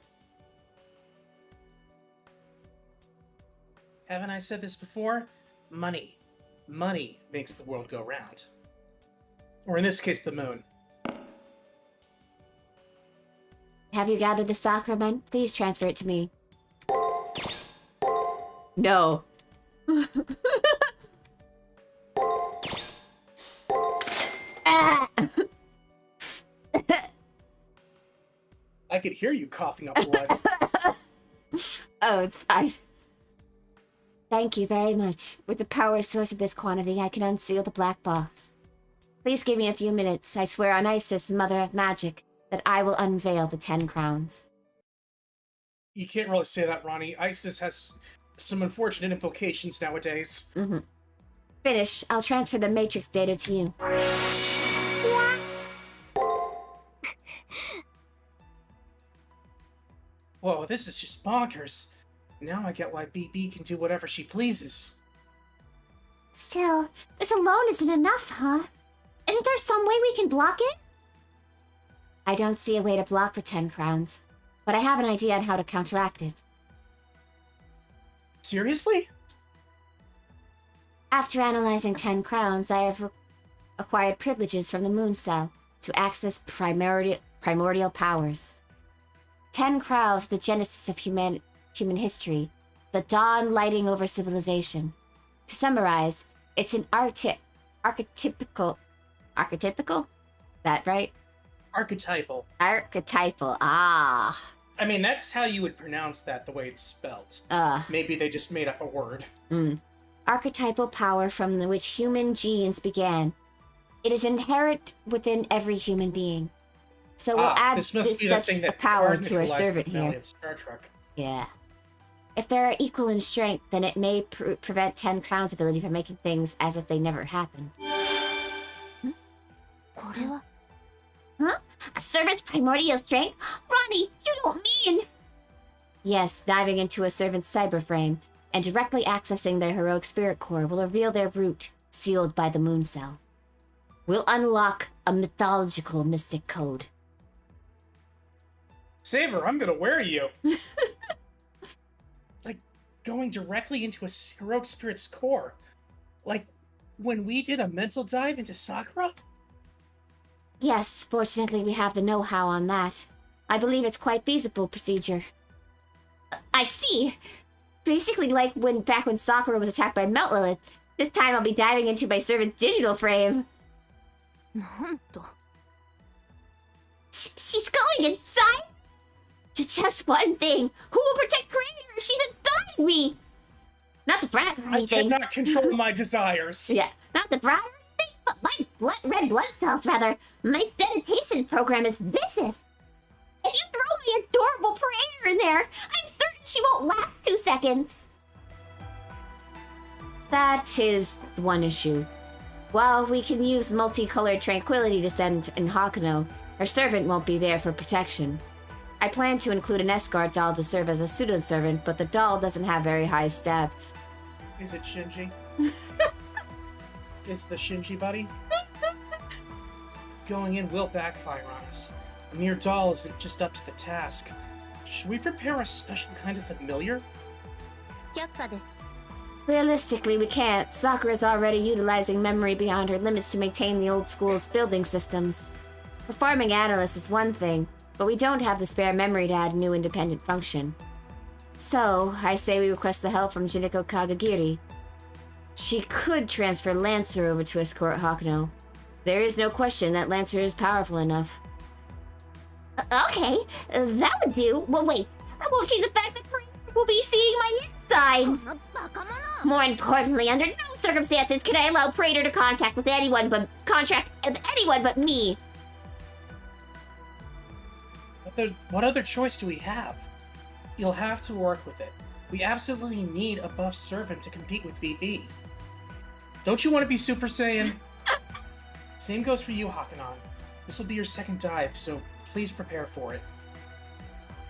Haven't I said this before? Money. Money makes the world go round. Or in this case, the moon. Have you gathered the sacrament? Please transfer it to me. No. Ah! I could hear you coughing up blood. Oh, it's fine. Thank you very much. With the power source of this quantity, I can unseal the black box. Please give me a few minutes. I swear on Isis, Mother of Magic, that I will unveil the 10 crowns. You can't really say that, Ronnie. ISIS has some unfortunate implications nowadays. Finish. I'll transfer the matrix data to you. Whoa, this is just bonkers. Now I get why BB can do whatever she pleases. Still, this alone isn't enough, huh? Isn't there some way we can block it? I don't see a way to block the 10 crowns, but I have an idea on how to counteract it. Seriously? After analyzing 10 crowns, I have acquired privileges from the moon cell to access primordial powers. 10 crowns, the genesis of human history, the dawn lighting over civilization. To summarize, it's an archetypical? That right? Archetypal. Archetypal, ah. I mean, that's how you would pronounce that, the way it's spelled. Maybe they just made up a word. Archetypal power from which human genes began. It is inherent within every human being. So we'll add this must be the such thing a that power to our neutralized servant the finale here. of Star Trek. Yeah. If they are equal in strength, then it may prevent 10 crowns' ability from making things as if they never happened. Huh? A servant's primordial strength? Ronnie, you don't mean... Yes, diving into a servant's cyber frame and directly accessing their heroic spirit core will reveal their root, sealed by the moon cell. We'll unlock a mythological mystic code. Saber, I'm gonna wear you! Like, going directly into a heroic spirit's core. Like, when we did a mental dive into Sakura? Yes, fortunately we have the know-how on that. I believe it's quite feasible procedure. I see! Basically like back when Sakura was attacked by Melt Lilith. This time I'll be diving into my servant's digital frame. She's going inside? Just one thing. Who will protect Creator? She's inside me! Not to brag or I anything. cannot control my desires. Yeah, not to brag or anything, but red blood cells, rather. My sanitation program is vicious. If you throw my adorable praetor in there, I'm certain she won't last 2 seconds. That is one issue. While we can use multicolored tranquility to send in Hakuno, her servant won't be there for protection. I plan to include an escort doll to serve as a pseudo-servant, but the doll doesn't have very high stats. Is it Shinji? Is the Shinji buddy? Going in will backfire on us. A mere doll isn't just up to the task. Should we prepare a special kind of familiar? 却下です。 Realistically, we can't. Sakura is already utilizing memory beyond her limits to maintain the old school's building systems. Performing analysis is one thing, but we don't have the spare memory to add a new independent function. So, I say we request the help from Jinako Kagagiri. She could transfer Lancer over to escort Hakuno. There is no question that Lancer is powerful enough. Okay, that would do. Well, wait, that won't change the fact that we'll be seeing my insides. More importantly, under no circumstances can I allow Praetor to contract with anyone but me. What other choice do we have? You'll have to work with it. We absolutely need a buff servant to compete with BB. Don't you want to be Super Saiyan? Same goes for you, Hakunon. This will be your second dive, so please prepare for it.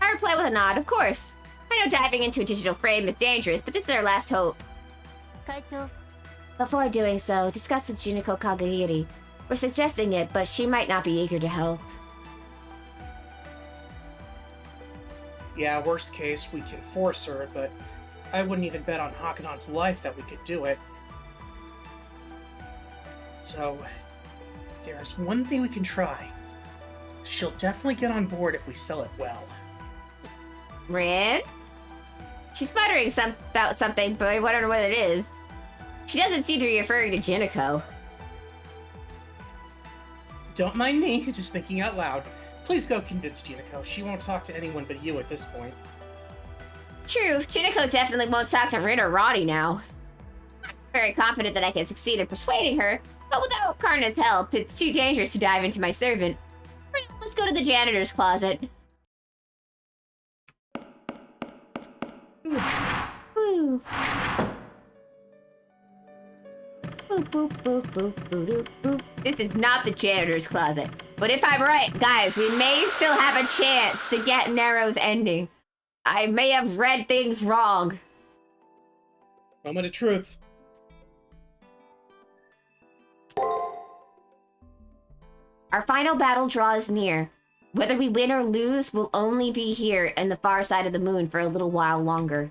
I reply with a nod, of course. I know diving into a digital frame is dangerous, but this is our last hope. 会長、 Before doing so, discuss with Juniko Kagagiri. We're suggesting it, but she might not be eager to help. Yeah, worst case, we can force her, but I wouldn't even bet on Hakunon's life that we could do it. So, there's one thing we can try. She'll definitely get on board if we sell it well. Rin? She's muttering about something, but I wonder what it is. She doesn't seem to be referring to Jiniko. Don't mind me, just thinking out loud. Please go convince Jiniko. She won't talk to anyone but you at this point. True, Jiniko definitely won't talk to Rin or Roddy now. I'm very confident that I can succeed in persuading her, but without Karna's help, it's too dangerous to dive into my servant. For now, let's go to the janitor's closet. Ooh. Boop, boop, boop, boop, boop, boop, boop. This is not the janitor's closet. But if I'm right, guys, we may still have a chance to get Nero's ending. I may have read things wrong. Moment of truth. Our final battle draws near. Whether we win or lose, we'll only be here in the far side of the moon for a little while longer.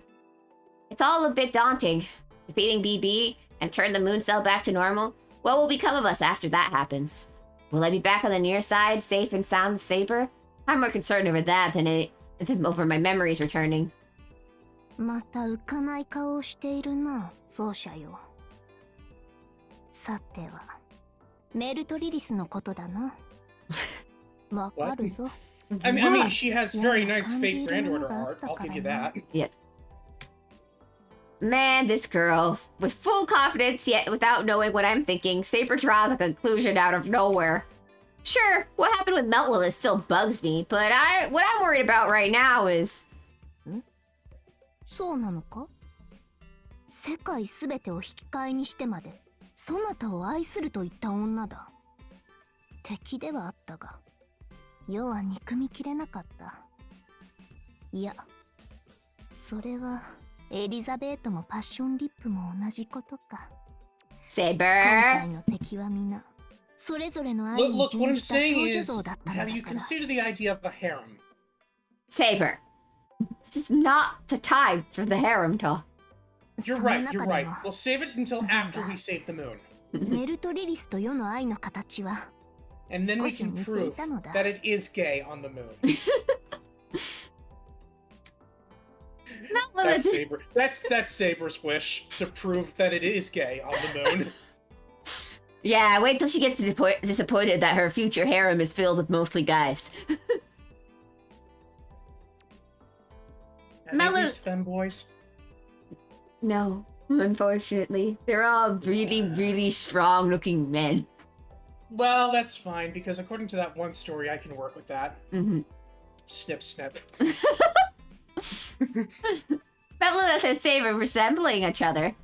It's all a bit daunting. Defeating BB and turn the moon cell back to normal? What will become of us after that happens? Will I be back on the near side, safe and sound with Saber? I'm more concerned over that than over my memories returning. また浮かない顔をしているな、奏者よ。さては、メルトリリスのことだな。わかるぞ。I mean, she has very nice fake Grand Order art. I'll give you that. Yeah. Man, this girl, with full confidence yet without knowing what I'm thinking, Saber draws a conclusion out of nowhere. Sure, what happened with Meltwillis still bugs me, but what I'm worried about right now is... そうなのか？世界すべてを引き換えにしてまで、そなたを愛すると言った女だ。敵ではあったが、世は憎みきれなかった。いや、それはエリザベートもパッションリップも同じことか。Saber! 今回の敵は皆、それぞれの愛に Look, what 準 I'm じた saying 少女 is, 像だったのだ have you から。 considered the idea of a harem? Saber, this is not the time for the harem talk. You're その right, 中 you're でも right. We'll save it until after we save the moon. メルトリリスと世の愛の形は And then we 少し can 似てい prove たのだ。 that it is gay on the moon. That's Saber. That's Saber's wish to prove that it is gay on the moon. Yeah, wait till she gets disappointed that her future harem is filled with mostly guys. Are they these femboys? No, unfortunately. They're all really, really strong-looking men. Well, that's fine, because according to that one story, I can work with that. Mm-hmm. Snip, snip. Melilith and Saber resembling each other.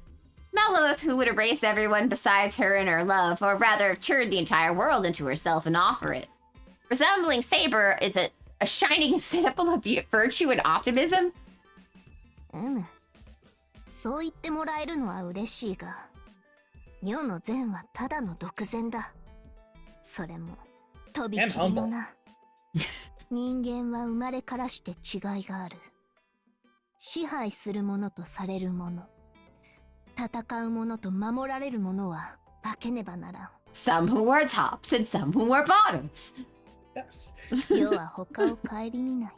Melilith, who would erase everyone besides her and her love, or rather turn the entire world into herself and offer it. Resembling Saber is a shining example of virtue and optimism. そう言ってもらえるのは嬉しいが、世の善はただの独善だ。それもとびきりのな。人間は生まれからして違いがある。支配するものとされるもの、戦うものと守られるものは分けねばならん。Some who are tops and some who are bottoms. Yes. 世は他を顧みない。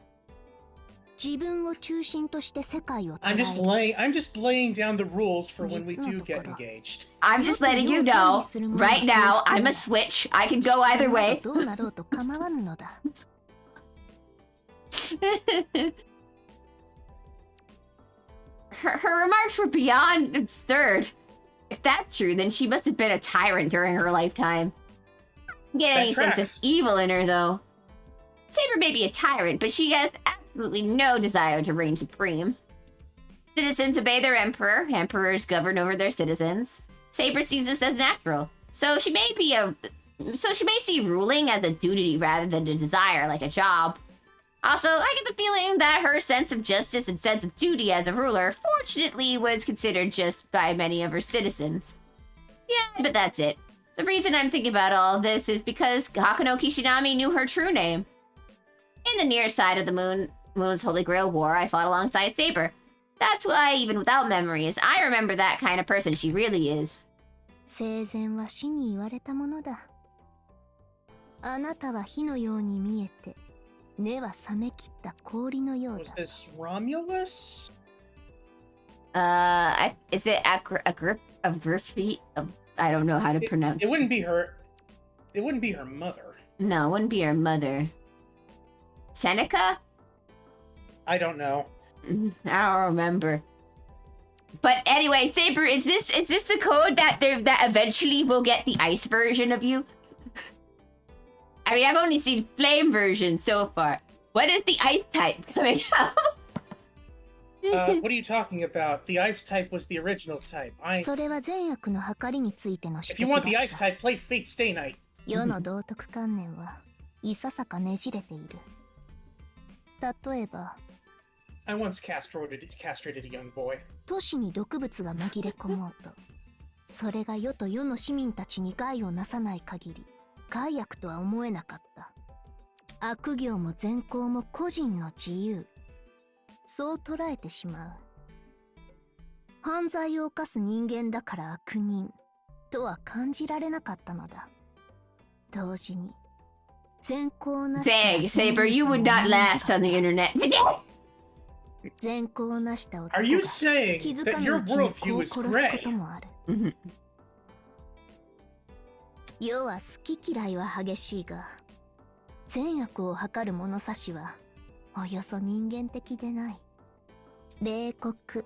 自分を中心として世界を捉える。I'm just laying down the rules for when we do get engaged. I'm just letting you know, right now, I'm a switch. I can go either way. どうなろうと構わぬのだ。Her remarks were beyond absurd. If that's true, then she must have been a tyrant during her lifetime. Get any sense of evil in her, though. Saber may be a tyrant, but she has absolutely no desire to reign supreme. Citizens obey their emperor. Emperors govern over their citizens. Saber sees this as natural. So she may see ruling as a duty rather than a desire, like a job. Also, I get the feeling that her sense of justice and sense of duty as a ruler, fortunately, was considered just by many of her citizens. Yeah, but that's it. The reason I'm thinking about all this is because Hakuno Kishinami knew her true name. In the near side of the Moon's Holy Grail War, I fought alongside Saber. That's why, even without memories, I remember that kind of person she really is. 生前は死に言われたものだ。あなたは火のように見えて、根は冷めきった氷のようだ。Was this Romulus? Is it Agrippy? I don't know how to pronounce it. It wouldn't be her. It wouldn't be her mother. No, it wouldn't be her mother. Seneca? I don't know. I don't remember. But anyway, Saber, is this the code that eventually will get the ice version of you? I mean, I've only seen flame version so far. What is the ice type coming out? What are you talking about? The ice type was the original type. If you want the ice type, play Fate Stay Night. 世の道徳観念はいささかねじれている。例えば、I once castrated a young boy. 都市に毒物が紛れ込もうと、それが世と世の市民たちに害をなさない限り、害悪とは思えなかった。悪行も善行も個人の自由。そう捉えてしまう。犯罪を犯す人間だから悪人とは感じられなかったのだ。同時に、善行なし。Dang, Saber, you would not last on the internet. 善行なした男が Are you saying 気づか that ぬ your うちに worldview 子を is 殺すこ gray? ともある。世は好き嫌いは激しいが、善悪を測る物差しはおよそ人間的でない。冷酷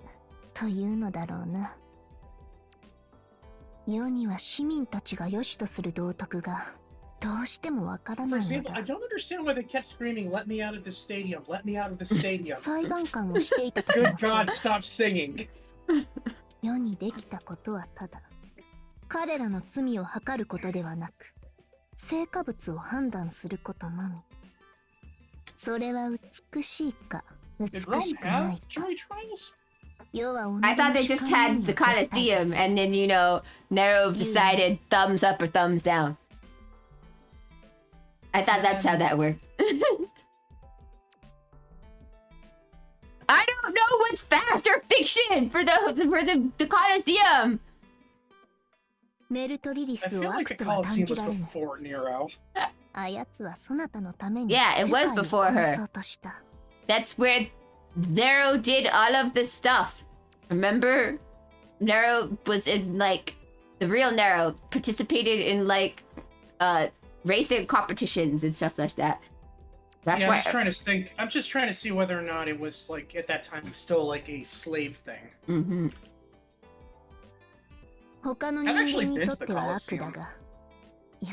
というのだろうな。世には市民たちが良しとする道徳がどうしてもわからな For いの example, だ。 I don't understand why they kept screaming, "Let me out of the stadium! Let me out of the stadium!" 裁判官をしていた時 Good も God, そう stop singing! 世にできたことはただ彼らの罪を測ることではなく、成果物を判断することのみ。それは美しいか美 Did Rome しくな have いか。 jury trials? 世は同 I thought they じ just 主観の had the み絶対です Colosseum, and then, you know, Nero decided thumbs up or thumbs down. I thought that's how that worked. I don't know what's fact or fiction for the Colosseum. メルトリリ I ス feel を like 悪 the とは断 Colosseum じ was られない。 before Nero. あやつはそなたのために Yeah, it 世 was 界を before 殺 her. そうとした。 That's where Nero did all of this stuff. Remember? Nero was in, like, the real Nero participated in, like, racing competitions and stuff like that. That's Yeah, why. I'm just trying to see whether or not it was, like, at that time, still, like, a slave thing. Mm-hmm. 他の人間にとっては悪だが、Is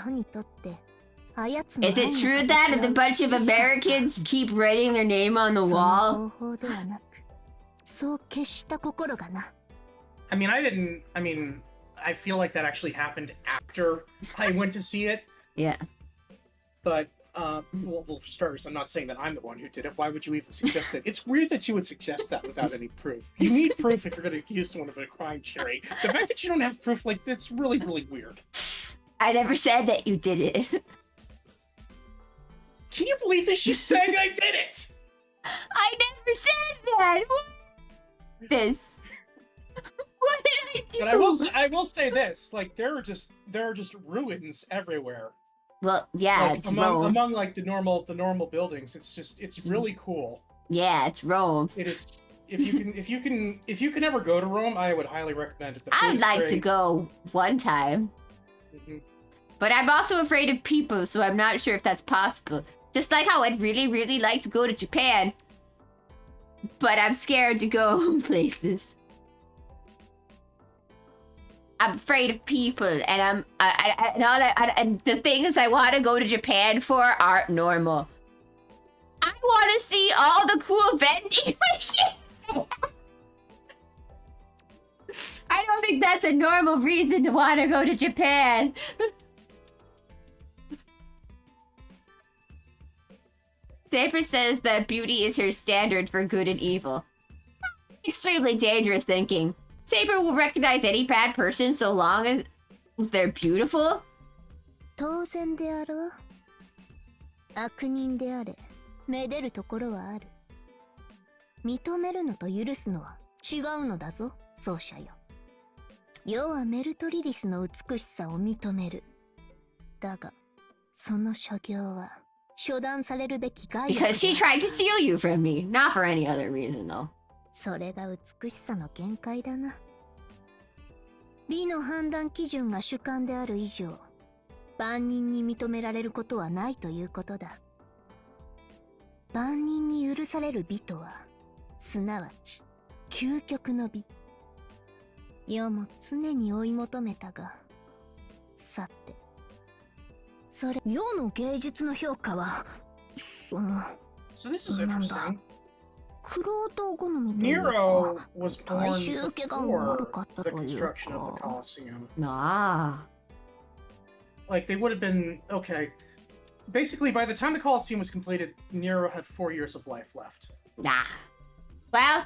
it true that a bunch of Americans keep writing their name on the wall? I feel like that actually happened after I went to see it. Yeah. But, well, for starters, I'm not saying that I'm the one who did it. Why would you even suggest it? It's weird that you would suggest that without any proof. You need proof if you're going to accuse someone of a crime, Cherry. The fact that you don't have proof, like, that's really, really weird. I never said that you did it. Can you believe this? She's saying I did it! I never said that! What is this? What did I do? But I will say this, like, there are just ruins everywhere. Well, yeah, like, it's among Rome. like the normal buildings. It's really cool. Yeah, it's Rome. It is. If you can ever go to Rome, I would highly recommend it. I'd like to go one time. Mm-hmm. But I'm also afraid of people, so I'm not sure if that's possible. Just like how I'd really, really like to go to Japan, but I'm scared to go places. I'm afraid of people, and and the things I want to go to Japan for aren't normal. I want to see all the cool vending machines. I don't think that's a normal reason to want to go to Japan. Saber says that beauty is her standard for good and evil. Extremely dangerous thinking. Saber will recognize any bad person so long as they're beautiful. 当然であろう。悪人であれ、めでるところはある。認めるのと許すのは違うのだぞ、奏者よ。世はメルトリリスの美しさを認める。だが、その所業は処断されるべき害悪である。 Because she tried to steal you from me, not for any other reason though. それが美しさの限界だな。美の判断基準が主観である以上、万人に認められることはないということだ。万人に許される美とは、すなわち究極の美。世も常に追い求めたが、さて、それ世の芸術の評価は、So this is interesting. クロート好みという Nero か、 was 大 born 衆受けが悪 before かった the という construction of the か。 Colosseum. Ah. Like, they would have been, okay. Basically, by the time the Colosseum was completed, Nero had 4 years of life left. Nah. Well,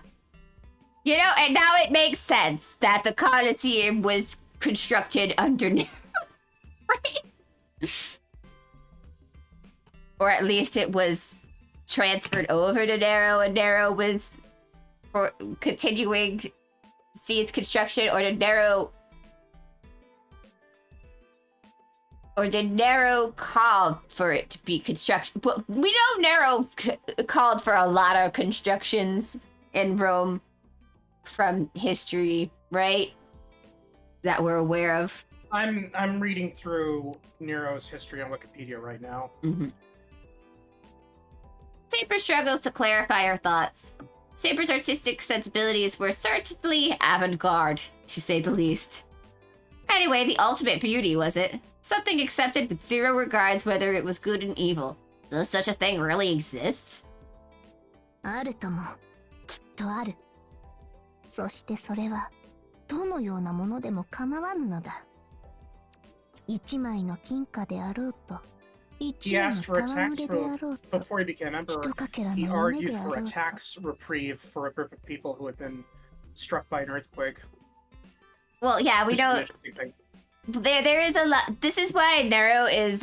you know, and now it makes sense that the Colosseum was constructed under Nero, right? Or at least it was transferred over to Nero, and Nero was for continuing to see its construction, or did Nero call for it to be construction? Well, we know Nero called for a lot of constructions in Rome from history, right? That we're aware of. I'm reading through Nero's history on Wikipedia right now. Mm-hmm. Saber struggles to clarify her thoughts. Saber's artistic sensibilities were certainly avant-garde, to say the least. Anyway, the ultimate beauty, was it? Something accepted with zero regards whether it was good and evil. Does such a thing really exist? あるとも、きっとある。そしてそれは、どのようなものでも構わぬのだ。一枚の金貨であろうと、一 He 枚の asked for a 戯 tax れであろうと、 before he became emperor. 一かけらの He 夢 argued であ for ろ a うと。 tax reprieve for a group of people who had been struck by an earthquake. Well, yeah, we Just an don't... interesting thing. There is a lot... This is why Nero is,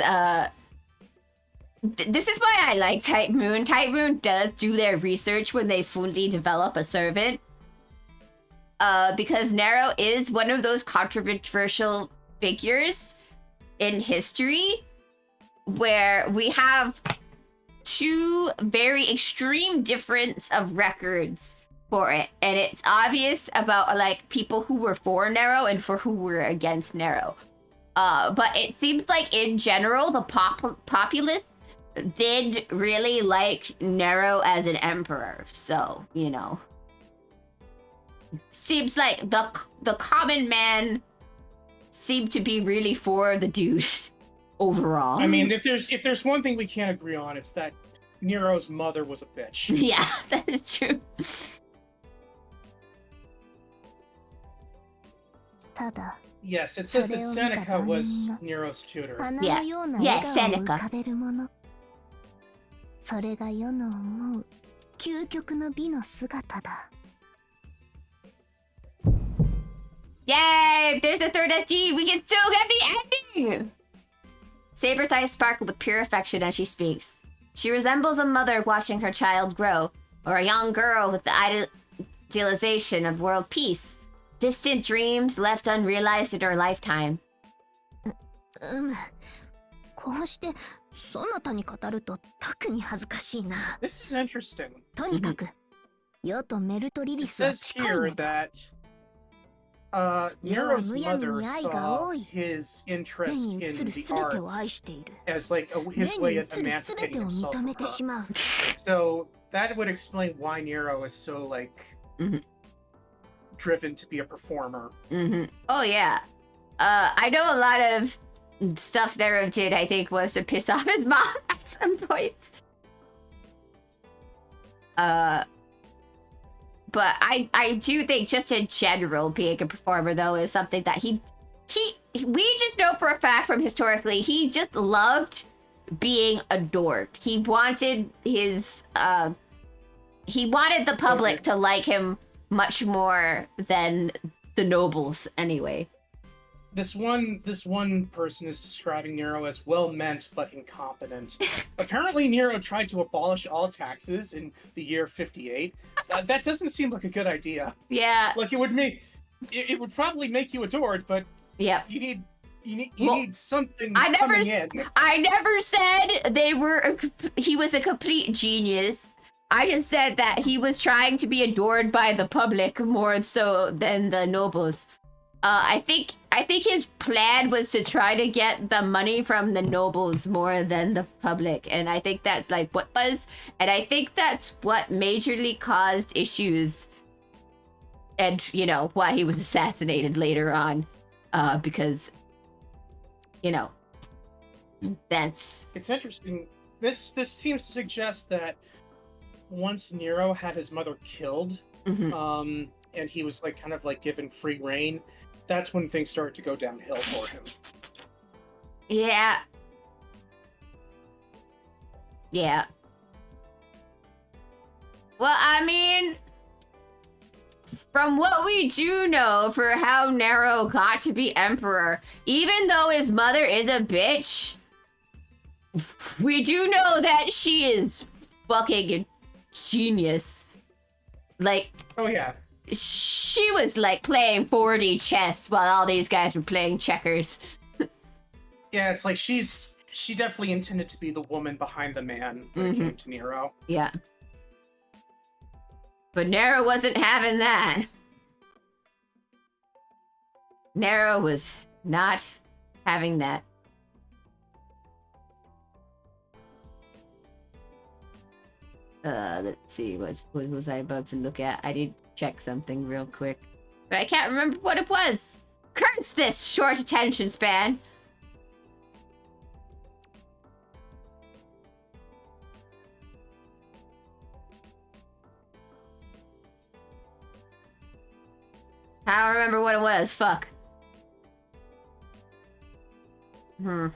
this is why I like Type Moon. Type Moon does do their research when they fully develop a servant. Because Nero is one of those controversial figures in history where we have two very extreme difference of records for it, and it's obvious about like people who were for Nero and for who were against Nero. But it seems like in general the populace did really like Nero as an emperor, so you know, seems like the common man seemed to be really for the dude. overall. I mean, if there's one thing we can't agree on, it's that Nero's mother was a bitch. Yeah, that is true. ただ Yes, it says that Seneca was Nero's tutor. 花のような Yeah, 笑顔を Seneca. 浮かべるものそれが世の思う究極の美の姿だ Yay! There's the third SG! We can still get the ending! Saber's eyes sparkle with pure affection as she speaks. She resembles a mother watching her child grow, or a young girl with the idealization of world peace. Distant dreams left unrealized in her lifetime. こうしてそなたに語ると特に恥ずかしいな This is interesting. とにかく世とメルトリリ It スは says 近い here のだ that Nero's mother 愛が saw 多い his 目 interest に in 映る the 全てを愛 arts している as like 目 his に way 映 of る全 emancipating てを himself 認め from て her. しまう So that would explain why Nero is so like driven to be a performer. Oh yeah. I know a lot of stuff Nero did, I think, was to piss off his mom at some points. But I do think just in general being a performer though is something that we just know for a fact from historically he just loved being adored. He wanted the public to like him much more than the nobles anyway. This one person is describing Nero as well-meant but incompetent. Apparently, Nero tried to abolish all taxes in the year 58. That doesn't seem like a good idea. Yeah. Like it would probably make you adored, but Yep. you Well, need something I coming in. never said he was a complete genius. I just said that he was trying to be adored by the public more so than the nobles. I think his plan was to try to get the money from the nobles more than the public, and I think that's like what was, and I think that's what majorly caused issues, and you know why he was assassinated later on, because, you know, that's. It's interesting. This seems to suggest that once Nero had his mother killed, and he was like kind of like given free reign, that's when things started to go downhill for him. Yeah. Yeah. Well, I mean, from what we do know for how Nero got to be emperor, even though his mother is a bitch, we do know that she is fucking genius. Like, Oh yeah. she was like playing 4D chess while all these guys were playing checkers. Yeah, it's like she definitely intended to be the woman behind the man when it came to Nero. Yeah. But Nero wasn't having that. Nero was not having that. Let's see, what was I about to look at? I did check something real quick. But I can't remember what it was. Curse this short attention span. I don't remember what it was. Fuck. Oh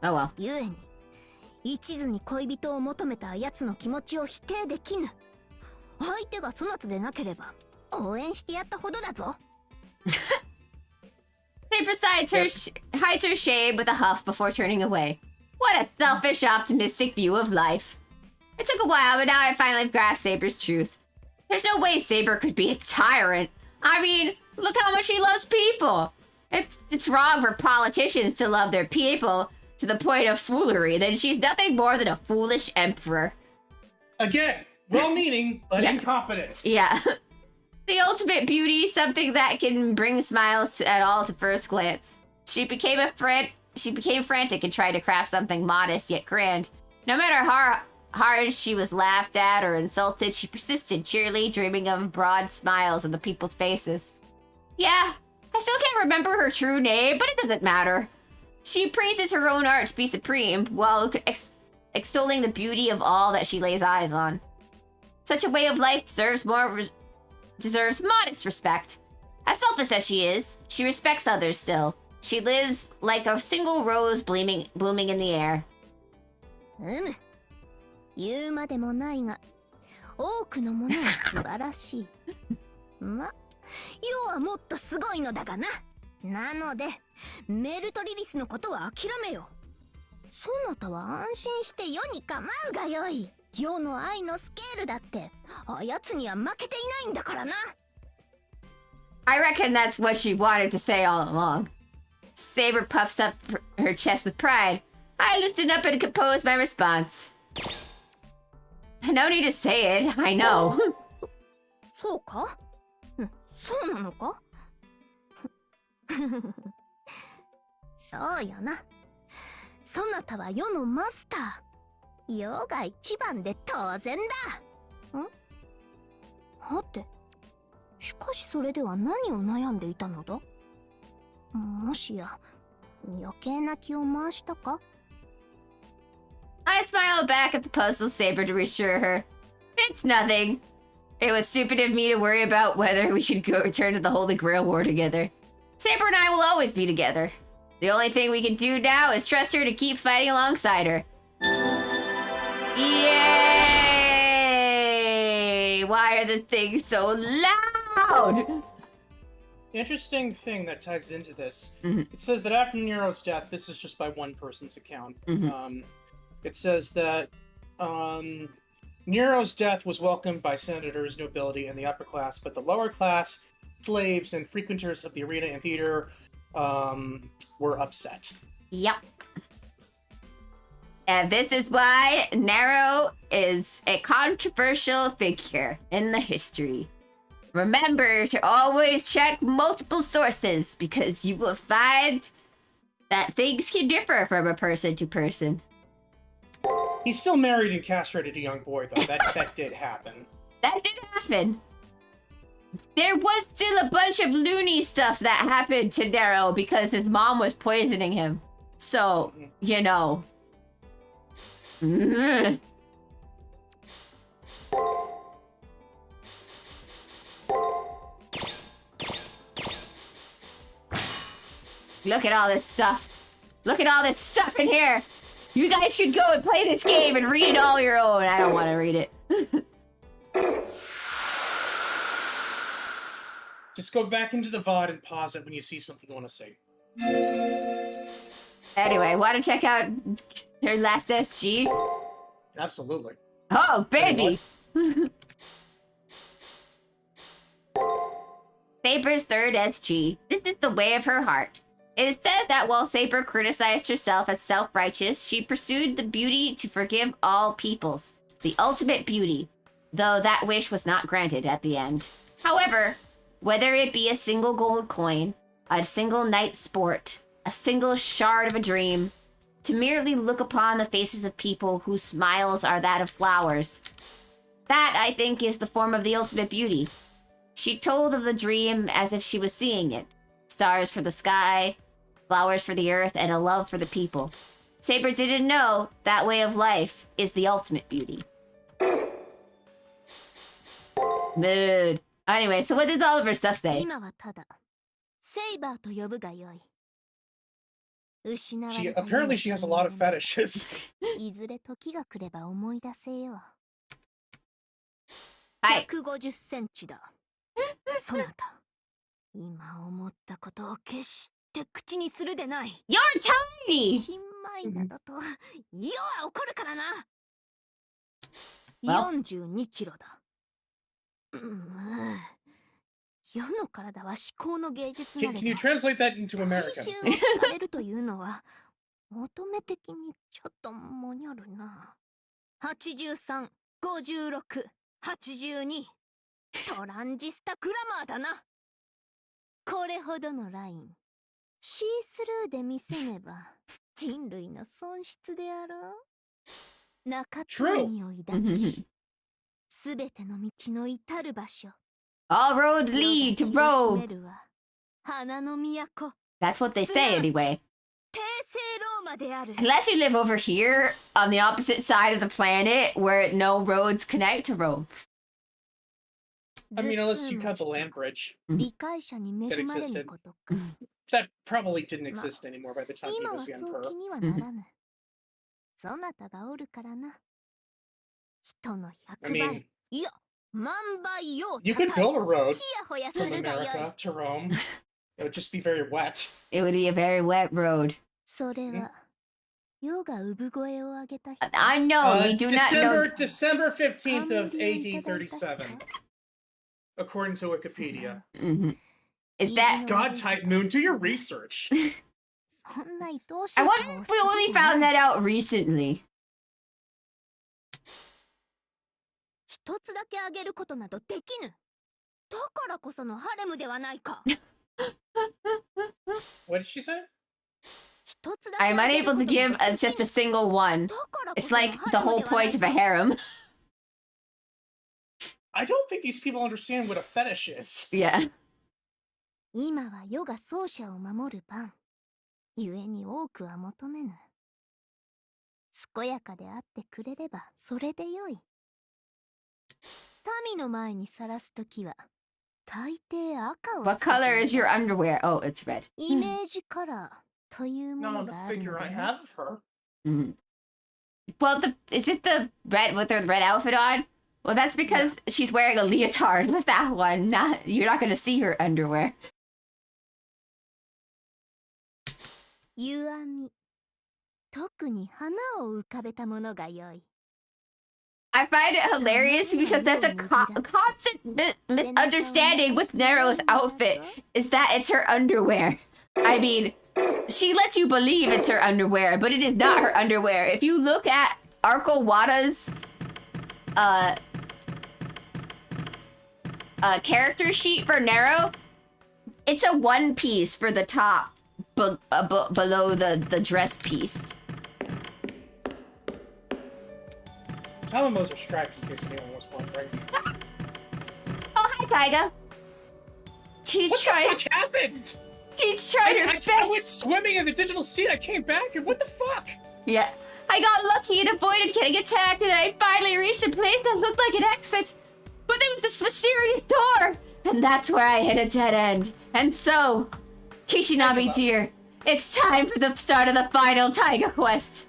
well. 故に一途に恋人を求めた奴の気持ちを否定できぬ相手がそなたでなければ応援してやったほどだぞ Saber hides her shame with a huff before turning away. What a selfish, optimistic view of life. It took a while, but now I finally grasped Saber's truth. There's no way Saber could be a tyrant. I mean, look how much he loves people. If it's wrong for politicians to love their people to the point of foolery, then she's nothing more than a foolish emperor. Again, well-meaning but incompetent. Yeah. The ultimate beauty, something that can bring smiles at all to first glance. She became frantic and tried to craft something modest yet grand. No matter how hard she was laughed at or insulted, she persisted cheerily, dreaming of broad smiles on the people's faces. Yeah, I still can't remember her true name, but it doesn't matter. She praises her own art to be supreme, while extolling the beauty of all that she lays eyes on. Such a way of life deserves modest respect. As selfish as she is, she respects others still. She lives like a single rose blooming in the air. 言うまでもないが、多くのものは素晴らしい。ま、要はもっとすごいのだがな。なので、メルトリリスのことは諦めよ。そなたは安心して世に構うがよい。世の愛のスケールだって、あやつには負けていないんだからな。I reckon that's what she wanted to say all along. Saber puffs up her chest with pride. I loosen up and compose my response. No need to say it, I know. そうか？そうなのか？そうよな。そなたは世のマスター。世が一番で当然だ。はて、しかしそれでは何を悩んでいたのだ？もしや余計な気を回したか？ I smiled back at the postal saber to reassure her. It's nothing. It was stupid of me to worry about whether we could go return to the Holy Grail War together. Saber and I will always be together. The only thing we can do now is trust her to keep fighting alongside her. Yay! Why are the things so loud? Interesting thing that ties into this. It says that after Nero's death, this is just by one person's account. It says that Nero's death was welcomed by senators, nobility, and the upper class, but the lower class, slaves, and frequenters of the arena and theater were upset. Yep. And this is why Nero is a controversial figure in the history. Remember to always check multiple sources, because you will find that things can differ from a person to person. He still married and castrated a young boy, though. That did happen. That did happen. There was still a bunch of loony stuff that happened to Nero because his mom was poisoning him. So, you know. Look at all this stuff. Look at all this stuff in here. You guys should go and play this game and read it all your own. I don't want to read it. Just go back into the VOD and pause it when you see something you want to see. Anyway, want to check out her last SG? Absolutely. Oh, baby! Saber's third SG. This is the way of her heart. It is said that while Saber criticized herself as self-righteous, she pursued the beauty to forgive all peoples. The ultimate beauty, though that wish was not granted at the end. However, whether it be a single gold coin, a single night's sport, a single shard of a dream, to merely look upon the faces of people whose smiles are that of flowers, that, I think, is the form of the ultimate beauty. She told of the dream as if she was seeing it. Stars for the sky, flowers for the earth, and a love for the people. Saber didn't know that way of life is the ultimate beauty. Mood. Anyway, so what does all of her stuff say? Apparently she has a lot of fetishes. Hi. そなた、今思ったことを決して口にするでない。You're tiny! 貧米などと、世は怒るからな。Well. 42キロだ。世の体は思考の芸術なれば。Can you translate that into American? 大衆をされるというのは、求め的にちょっともにゃるな。83、56、82。トランジスタグラマーだな。これほどのライン、シースルーで見せねば人類の損失であろう。中津にを抱き、すべての道の至る場所。All roads lead to Rome. That's what they say anyway. 帝政ローマである。 Unless you live over here on the opposite side of the planet where no roads connect to Rome. I mean, unless you cut the land bridge. 理解者に恵まれぬことか。 That probably didn't exist anymore by the time he 今は was the そう emperor. 気にはならぬ。そなたがおるからな。人の I 100倍。 mean, いや、万倍よ。 you could build a road ちやほやす from るがよい。 America to Rome. It would just be very wet. It would be a very wet road. それは、世が産声を上げた日。 I know, we do not know. December 15th of AD 37, according to Wikipedia. Mhm. Is that... God type Moon, do your research. そんな愛おしい I wonder if we only found that out recently. 一つだけあげることなどできぬ。だからこそのハレムではないか。 What did she say? 一つだけ I'm あげる unable こと to など give できぬ just a single one. だからこ It's その like ハ the レム whole ではない point of a か。 harem. I don't think these people understand what a fetish is. Yeah. 今は世が奏者を守る番。故に多くは求めぬ。健やかであってくれればそれでよい。民の前にさらすときは、大抵赤を What つけて color い is る your underwear? Oh, it's red. イメージカラーというも No, の the があるの figure だ I よ。 have of her. Mhm. Well, is it the red with the red outfit on? Well, that's because she's wearing a leotard with that one. You're not gonna see her underwear. ゆあみ。特に花を浮かべたものが良い。 I find it hilarious because that's a constant misunderstanding with Nero's outfit, is that it's her underwear. I mean, she lets you believe it's her underwear, but it is not her underwear. If you look at Arko Wada's character sheet for Nero, it's a one piece for the top below the dress piece. Some of those are striped in case anyone was wondering. Oh, hi, Taiga. She's What trying. the fuck happened? She's trying her I best. went swimming in the digital sea. I came back, and what the fuck? Yeah. I got lucky and avoided getting attacked, and I finally reached a place that looked like an exit. But there was this mysterious door, and that's where I hit a dead end. And so, Kishinami dear, it's time for the start of the final Taiga quest.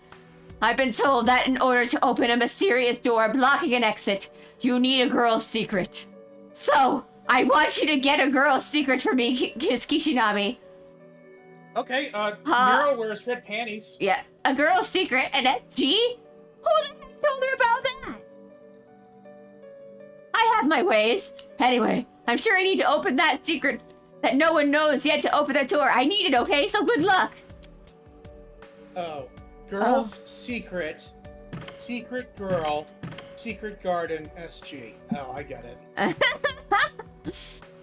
I've been told that in order to open a mysterious door blocking an exit, you need a girl's secret. So, I want you to get a girl's secret for me, Kishinami. Okay, Nero wears red panties. Yeah, a girl's secret, an SG? Who the heck told her about that? I have my ways. Anyway, I'm sure I need to open that secret that no one knows yet to open that door. I need it, okay? So good luck. Oh. Girl's secret. Secret girl. Secret garden SG. Oh, I get it.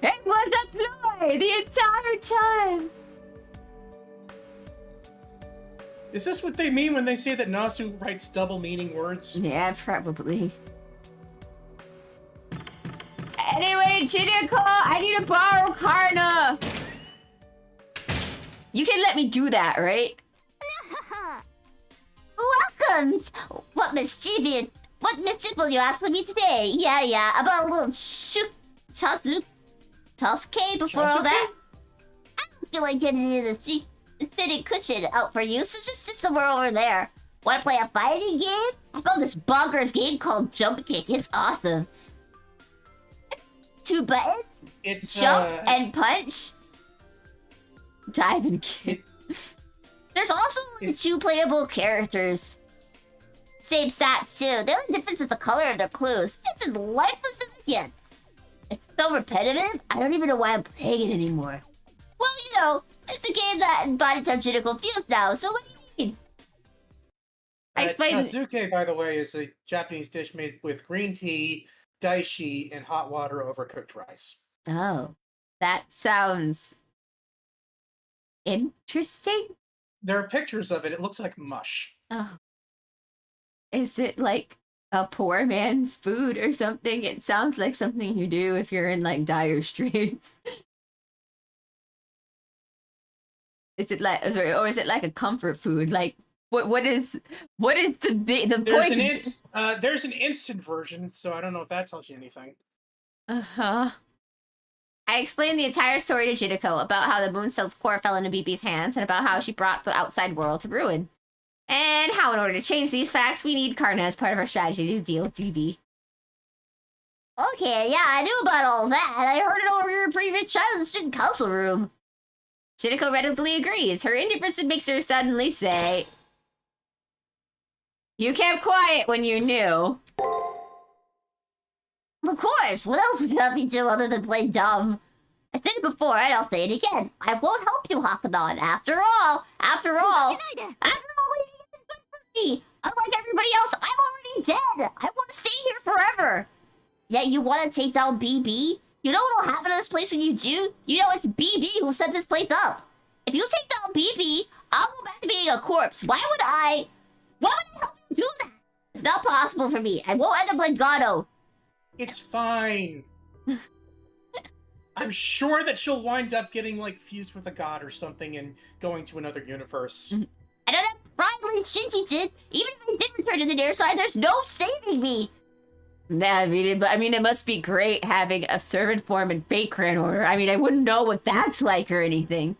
It was a ploy the entire time. Is this what they mean when they say that Nasu writes double meaning words? Yeah, probably. Anyway, Chinako, I need to borrow Karna. You can let me do that, right? Welcomes! What mischief will you ask of me today? Yeah, about a little Tasuke before all that? I don't feel like getting into the sitting cushion out for you, so just sit somewhere over there. Wanna play a fighting game? I found this bonkers game called Jump Kick. It's awesome. 2 buttons, It's jump and punch. Dive and kick. There's also only 2 playable characters. Same stats too. The only difference is the color of their clues. It's as lifeless as it gets. It's so repetitive, I don't even know why I'm playing it anymore. Well, you know, it's a game that embodies how Jinako feels now, so what do you mean? I explained. Chazuke, by the way, is a Japanese dish made with green tea, daishi, and hot water over cooked rice. Oh, that sounds interesting. There are pictures of it. It looks like mush. Oh. Is it like a poor man's food or something? It sounds like something you do if you're in like dire straits. Is it like, or is it like a comfort food? Like, what is the point? There's an instant version, so I don't know if that tells you anything. Uh-huh. I explained the entire story to Jideko about how the moon cell's core fell into BB's hands and about how she brought the outside world to ruin. And how in order to change these facts, we need Karna as part of our strategy to deal with DB. Okay, yeah, I knew about all that. I heard it over your previous chat in the student council room. Jideko readily agrees. Her indifference makes her suddenly say, "You kept quiet when you knew." Of course, what else would help me do other than play dumb? I said it before and I'll say it again. I won't help you, Hakunon. After all, what do you good for me? Unlike everybody else, I'm already dead. I want to stay here forever. Yet you want to take down BB? You know what'll happen to this place when you do? You know it's BB who set this place up. If you take down BB, I'll go back to being a corpse. Why would I help you do that? It's not possible for me. I won't end up like Gato. It's fine. I'm sure that she'll wind up getting, like, fused with a god or something and going to another universe. I don't have pride like Shinji did. Even if I did return to the near side, there's no saving me. Nah, I mean, it must be great having a servant form in Fate Grand Order. I mean, I wouldn't know what that's like or anything.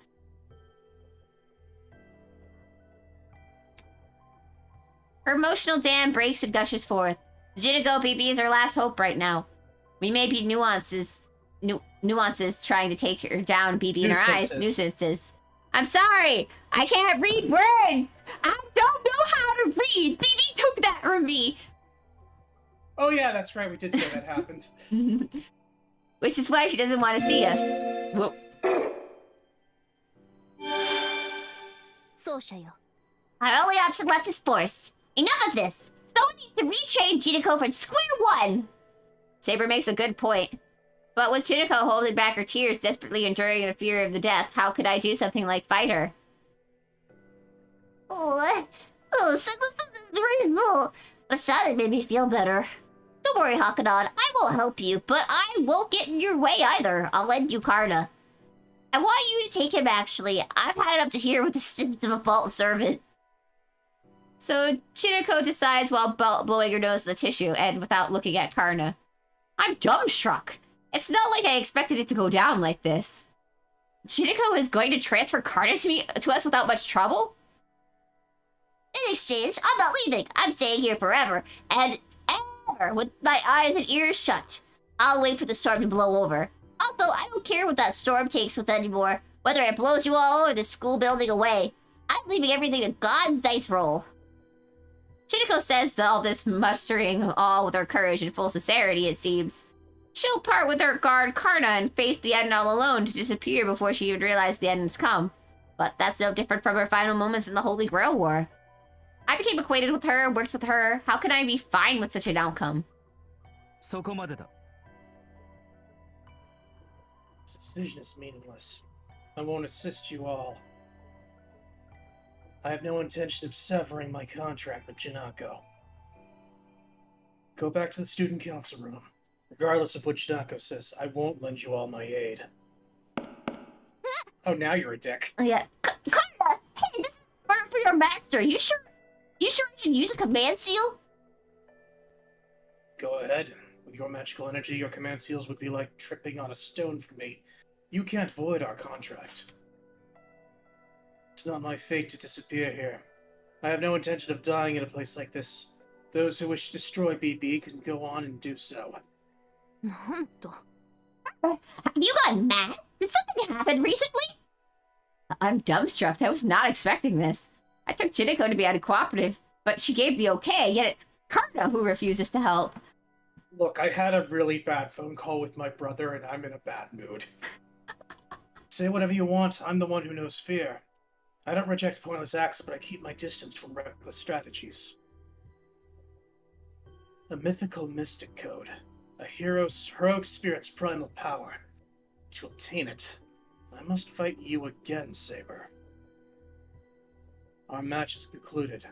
Her emotional dam breaks and gushes forth. Jideko BB is our last hope right now. We may be nuances trying to take her down, BB in our eyes. Nuisances. I'm sorry! I can't read words! I don't know how to read! BB took that from me! Oh yeah, that's right, we did say that happened. Which is why she doesn't want to see us. Whoa. Our only option left is force. Enough of this! Someone needs to retrain Jideko from square one! Saber makes a good point. But with Jideko holding back her tears, desperately enduring the fear of the death, how could I do something like fight her? The shouting made me feel better. Don't worry, Hakunon. I won't help you, but I won't get in your way either. I'll lend you Karna. I want you to take him, actually. I've had enough to hear with the stints of a false servant. So Jideko decides while blowing her nose with a tissue and without looking at Karna. I'm dumbstruck. It's not like I expected it to go down like this. Jideko is going to transfer Karna to us without much trouble? In exchange, I'm not leaving. I'm staying here forever. And ever, with my eyes and ears shut. I'll wait for the storm to blow over. Also, I don't care what that storm takes with anymore. Whether it blows you all or the school building away. I'm leaving everything to God's dice roll. Jideko says all this mustering all with her courage and full sincerity, it seems. She'll part with her guard Karna and face the end all alone to disappear before she even realized the end has come. But that's no different from her final moments in the Holy Grail War. I became acquainted with her, worked with her. How can I be fine with such an outcome? This decision is meaningless. I won't assist you all. I have no intention of severing my contract with Janako. Go back to the student council room. Regardless of what Janako says, I won't lend you all my aid. Oh, now you're a dick. Oh, yeah. Karna! Hey, this is an order for your master. You sure I should use a command seal? Go ahead. With your magical energy, your command seals would be like tripping on a stone for me. You can't void our contract. It's not my fate to disappear here. I have no intention of dying in a place like this. Those who wish to destroy BB can go on and do so. Have you gone mad? Did something happen recently? I'm dumbstruck. I was not expecting this. I took Jideko to be uncooperative, but she gave the okay, yet it's Karna who refuses to help. Look, I had a really bad phone call with my brother, and I'm in a bad mood. Say whatever you want, I'm the one who knows fear. I don't reject pointless acts, but I keep my distance from reckless strategies. A mythical mystic code. A heroic spirit's primal power. To obtain it, I must fight you again, Saber. Our match is concluded.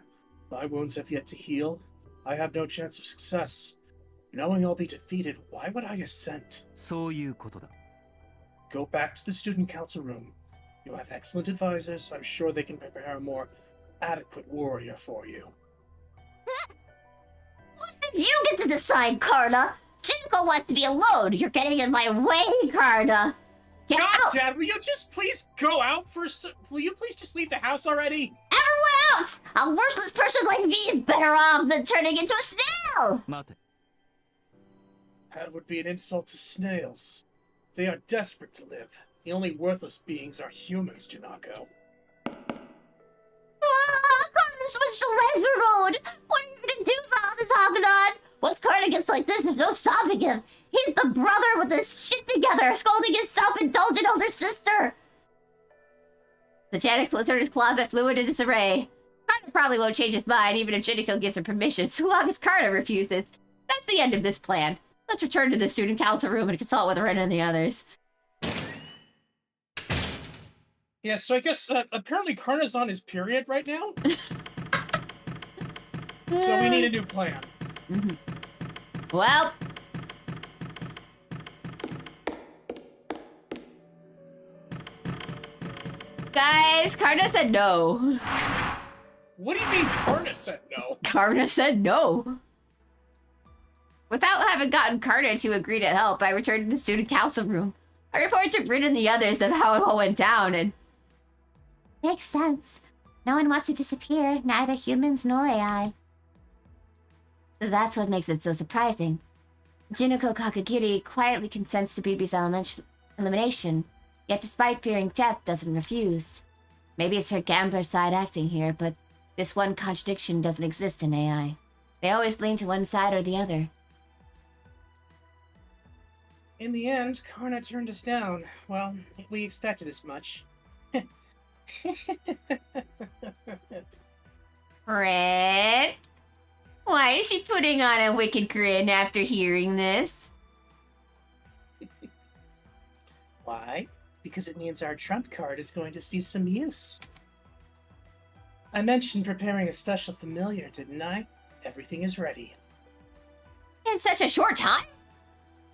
My wounds have yet to heal. I have no chance of success. Knowing I'll be defeated, why would I assent? Go back to the student council room. You have excellent advisors, so I'm sure they can prepare a more adequate warrior for you. You get to decide, Karna. Jinko wants to be alone. You're getting in my way, Karna. Get God, out! Dad, will you just please go out for will you please just leave the house already? Everyone else! A worthless person like me is better off than turning into a snail! That would be an insult to snails. They are desperate to live. The only worthless beings are humans, Janako. Karna switched to Laser Road! What are you gonna do about this, Hakanon? Once Karna gets like this, there's no stopping him. He's the brother with his shit together, scolding his self-indulgent older sister. The janitor's closet flew into disarray. Carter probably won't change his mind even if Jiniko gives her permission, so long as Carter refuses. That's the end of this plan. Let's return to the student council room and consult with Ren and the others. Yeah, so I guess apparently Karna's on his period right now. So we need a new plan. Well... Guys, Karna said no. What do you mean Karna said no? Karna said no. Without having gotten Karna to agree to help, I returned to the student council room. I reported to Bryn and the others of how it all went down, and... Makes sense. No one wants to disappear, neither humans nor AI. That's what makes it so surprising. Jinoko Kakagiri quietly consents to BB's elimination, yet despite fearing death, doesn't refuse. Maybe it's her gambler side acting here, but this one contradiction doesn't exist in AI. They always lean to one side or the other. In the end, Karna turned us down. Well, we expected as much. Red? Why is she putting on a wicked grin after hearing this? Why? Because it means our trump card is going to see some use. I mentioned preparing a special familiar, didn't I? Everything is ready. In such a short time?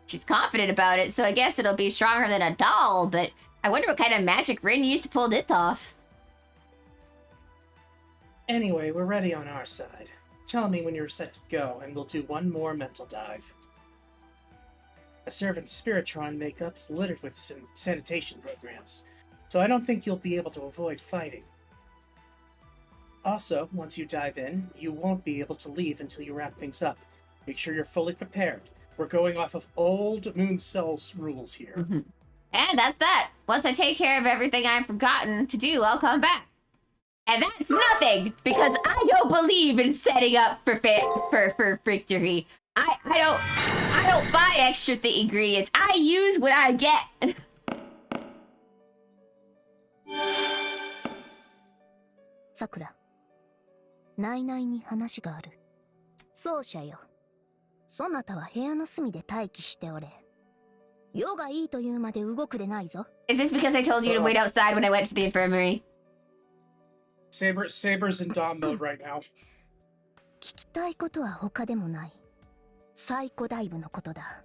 She's confident about it, so I guess it'll be stronger than a doll, but I wonder what kind of magic Rin used to pull this off. Anyway, we're ready on our side. Tell me when you're set to go, and we'll do one more mental dive. A servant's Spiritron makeup's littered with sanitation programs, so I don't think you'll be able to avoid fighting. Also, once you dive in, you won't be able to leave until you wrap things up. Make sure you're fully prepared. We're going off of old Moon Cell's rules here. And that's that. Once I take care of everything I've forgotten to do, I'll come back. And that's nothing, because I don't believe in setting up for victory. I don't buy extra ingredients. I use what I get. さくら、内々に話がある。奏者よ。そなたは部屋の隅で待機しておれ。夜がいいというまで動くでないぞ。Is this because I told you to wait outside when I went to the infirmary? Saber's in Dom mode right now. 聞きたいことは他でもない。サイコダイブのことだ。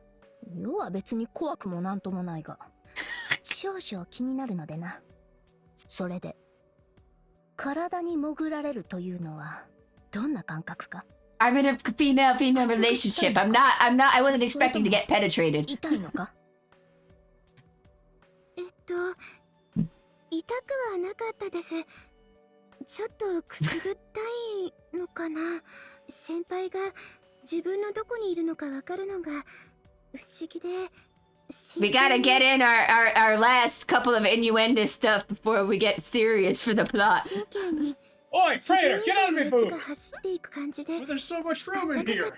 世は別に怖くもなんともないが、少々気になるのでな。それで、体に潜られるというのはどんな感覚か？ I'm in a female relationship. I wasn't expecting to get penetrated. 痛いのか？痛くはなかったです。ちょっとくすぐったいのかな。先輩が自分のどこにいるのかわかるのが不思議で。We gotta get in our last couple of innuendo stuff before we get serious for the plot. Oi, traitor, get out of me, boo! 走っていく感じで。 There's so much room in here.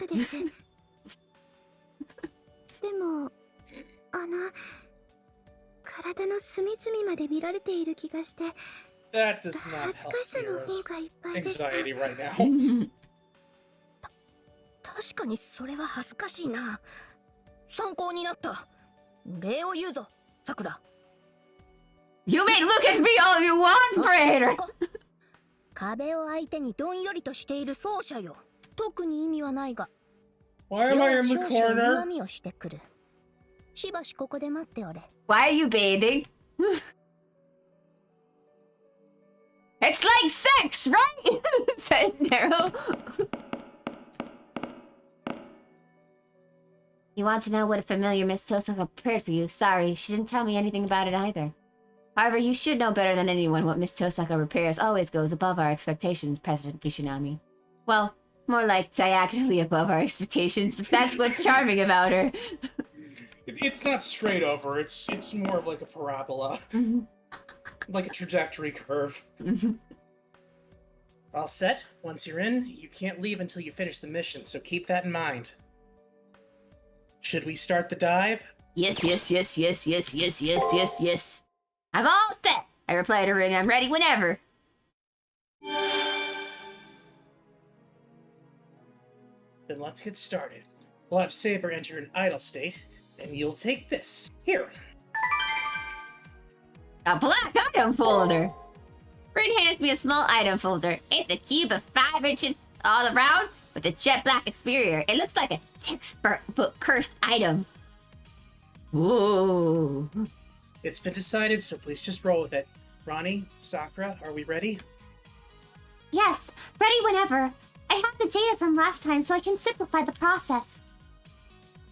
でも体の隅々まで見られている気がして。 That does not help Sierra's anxiety right now. 確かにそれは恥ずかしいな。参考になった。礼を言うぞ、さくら。You may look at me all you want, traitor! 壁を相手にどんよりとしている奏者よ。特に意味はないが。 Why am I in the 弱 corner? みをしてくる。しばしここで待っておれ。Why are you bathing? It's like sex, right? Says Nero. You want to know what a familiar Miss Tosaka prepared for you? Sorry, she didn't tell me anything about it either. However, you should know better than anyone what Miss Tosaka prepares always goes above our expectations, President Kishinami. Well, more like diagonally above our expectations, but that's what's charming about her. It's not straight over, it's more of like a parabola. Like a trajectory curve. All set? Once you're in, you can't leave until you finish the mission, so keep that in mind. Should we start the dive? Yes. I'm all set, I replied to Rin. I'm ready whenever. Then let's get started. We'll have Saber enter an idle state, and you'll take this. Here. A black item folder. Rin hands me a small item folder. It's a cube of 5 inches all around with a jet black exterior. It looks like a textbook cursed item. Whoa. It's been decided, so please just roll with it. Ronnie, Sakura, are we ready? Yes, ready whenever. I have the data from last time so I can simplify the process.